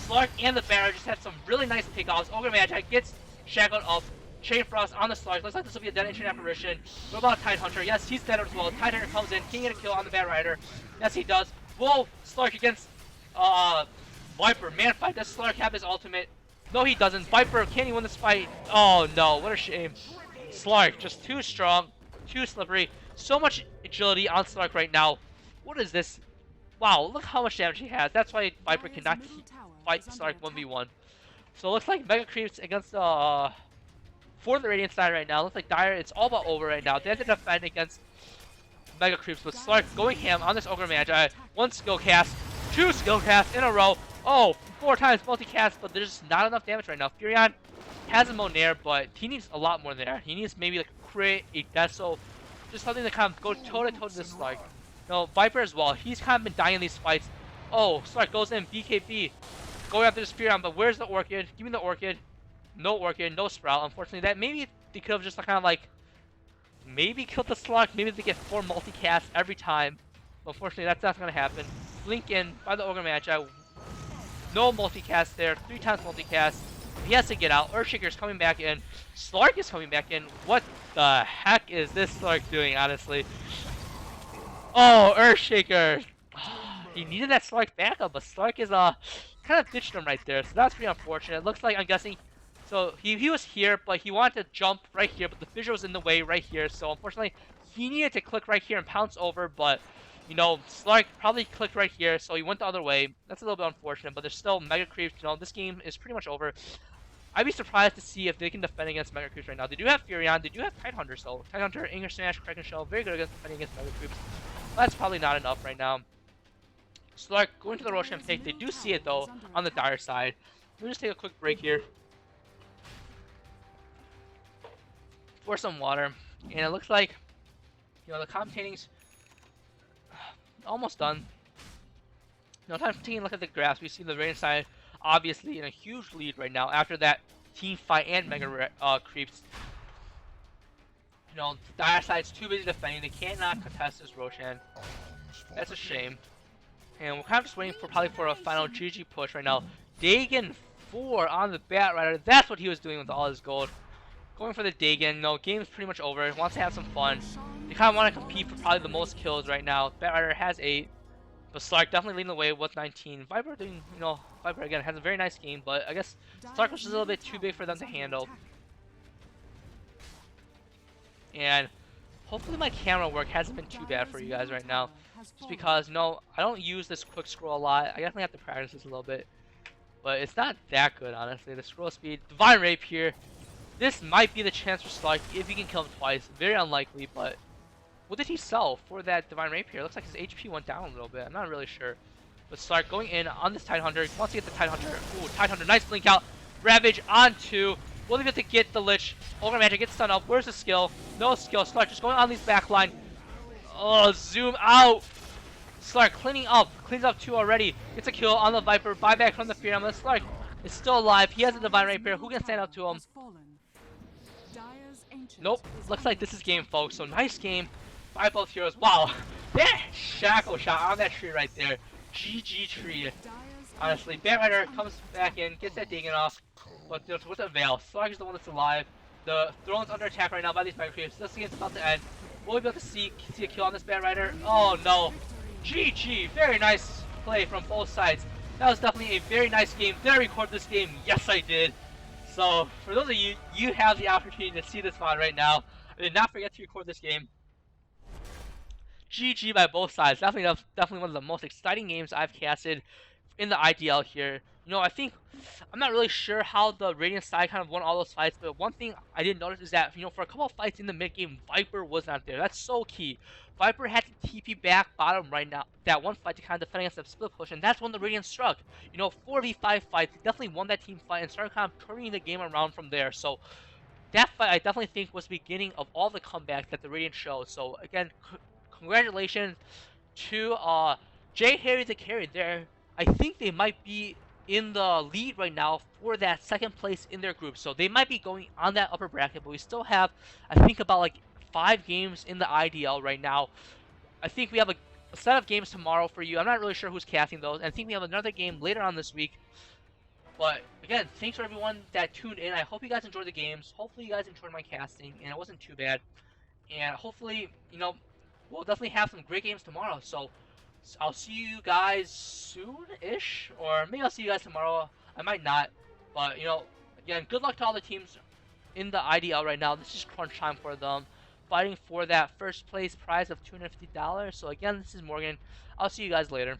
Slark and the Banner just had some really nice pickoffs. Ogre Magi gets shackled up. Chain Frost on the Slark. Looks like this will be a dead Ancient Apparition. What about Tidehunter? Yes, he's dead as well. Tidehunter comes in. Can he get a kill on the Bat Rider? Yes, he does. Whoa, Slark against Viper. Man fight, does Slark have his ultimate? No, he doesn't. Viper, can he win this fight? Oh no, what a shame. Slark, just too strong, too slippery. So much agility on Slark right now. What is this? Wow, look how much damage he has. That's why Viper cannot fight Slark 1v1. So it looks like Mega Creeps against for the Radiant side right now. Looks like Dire, it's all about over right now. They have to defend against Mega Creeps with Slark going ham on this Ogre Magi. One skill cast, two skill casts in a row. Oh, 4 times multicast, but there's just not enough damage right now. Furion has a Monair, but he needs a lot more there. He needs maybe like a crit, a Deso, just something to kind of go toe-to-toe to this Slark. No, Viper as well. He's kind of been dying in these fights. Oh, Slark goes in, BKB. Going after this Furion, but where's the Orchid? Give me the Orchid. No Orchid, no Sprout. Unfortunately, that maybe they could have just kind of like maybe killed the Slark. Maybe they get 4 multicasts every time. But unfortunately, that's not going to happen. Blink in by the Ogre Magi. No multicast there. 3 times multicast. He has to get out. Earthshaker's coming back in. Slark is coming back in. What the heck is this Slark doing, honestly? Oh, Earthshaker. He needed that Slark backup, but Slark is kind of ditched him right there. So that's pretty unfortunate. It looks like, I'm guessing, so he was here, but he wanted to jump right here, but the fissure was in the way right here. So unfortunately, he needed to click right here and pounce over, but you know, Slark probably clicked right here, so he went the other way. That's a little bit unfortunate, but there's still Mega Creeps. You know, this game is pretty much over. I'd be surprised to see if they can defend against Mega Creeps right now. They do have Furion, they do have Tidehunter, so Tidehunter, Anger Smash, Kraken Shell, very good against defending against Mega Creeps. But that's probably not enough right now. Slark going to the Roshan take. They do see it though on the Dire side. Let me just take a quick break here for some water, and it looks like, you know, the commentating's almost done. No time for taking a look at the graphs. We see the Radiant side obviously in a huge lead right now after that team fight and Mega Creeps. You know, the Dire side's too busy defending. They cannot contest this Roshan. That's a shame. And we're kind of just waiting for probably for a final GG push right now. Dagon 4 on the Batrider. That's what he was doing with all his gold. Going for the Dagon. No, game's pretty much over. He wants to have some fun. They kind of want to compete for probably the most kills right now. Batrider has 8. But Slark definitely leading the way with 19. Viper doing, you know, Viper again has a very nice game, but I guess Slark was just a little bit too big for them to handle. And hopefully my camera work hasn't been too bad for you guys right now. Just because, no, I don't use this quick scroll a lot. I definitely have to practice this a little bit. But it's not that good, honestly. The scroll speed. Divine Rape here. This might be the chance for Slark if he can kill him twice. Very unlikely, but what did he sell for that Divine Rape here? Looks like his HP went down a little bit. I'm not really sure. But Slark going in on this Tidehunter. He wants to get the Tidehunter. Ooh, Tidehunter. Nice blink out. Ravage on 2. Will he be able to get the Lich? Ogre Magic gets stunned up. Where's the skill? No skill. Slark just going on these backline. Oh, zoom out. Slark cleaning up. Cleans up 2 already. Gets a kill on the Viper. Buyback from the Fear. The Slark is still alive. He has a Divine Rapier. Who can stand up to him? Nope. Looks like this is game, folks. So nice game by both heroes. Wow. That shackle shot on that tree right there. GG tree. Honestly, Batrider comes back in, gets that Dagon off. But with a Veil. Slark is the one that's alive. The throne's under attack right now by these Mega Creeps. This game's about to end. Will we be able to see a kill on this Batrider? Oh no. GG. Very nice play from both sides. That was definitely a very nice game. Did I record this game? Yes, I did. So, for those of you, you have the opportunity to see this VOD right now. And not forget to record this game. GG by both sides. Definitely one of the most exciting games I've casted in the IDL here. You know, I'm not really sure how the Radiant side kind of won all those fights, but one thing I did notice is that, you know, for a couple of fights in the mid game, Viper was not there. That's so key. Viper had to TP back bottom right now, that one fight to kind of defend against the split push, and that's when the Radiant struck. You know, 4v5 fights, definitely won that team fight and started kind of turning the game around from there. So, that fight I definitely think was the beginning of all the comebacks that the Radiant showed. So, again, congratulations to Jay Harry the carry there. I think they might be in the lead right now for that second place in their group. So they might be going on that upper bracket, but we still have, I think, about like 5 games in the IDL right now. I think we have a set of games tomorrow for you. I'm not really sure who's casting those. And I think we have another game later on this week. But again, thanks for everyone that tuned in. I hope you guys enjoyed the games. Hopefully you guys enjoyed my casting, and it wasn't too bad. And hopefully, you know, we'll definitely have some great games tomorrow. So I'll see you guys soon-ish, or maybe I'll see you guys tomorrow. I might not, but again, good luck to all the teams in the IDL right now. This is crunch time for them, fighting for that first place prize of $250. So again, this is Morgan. I'll see you guys later.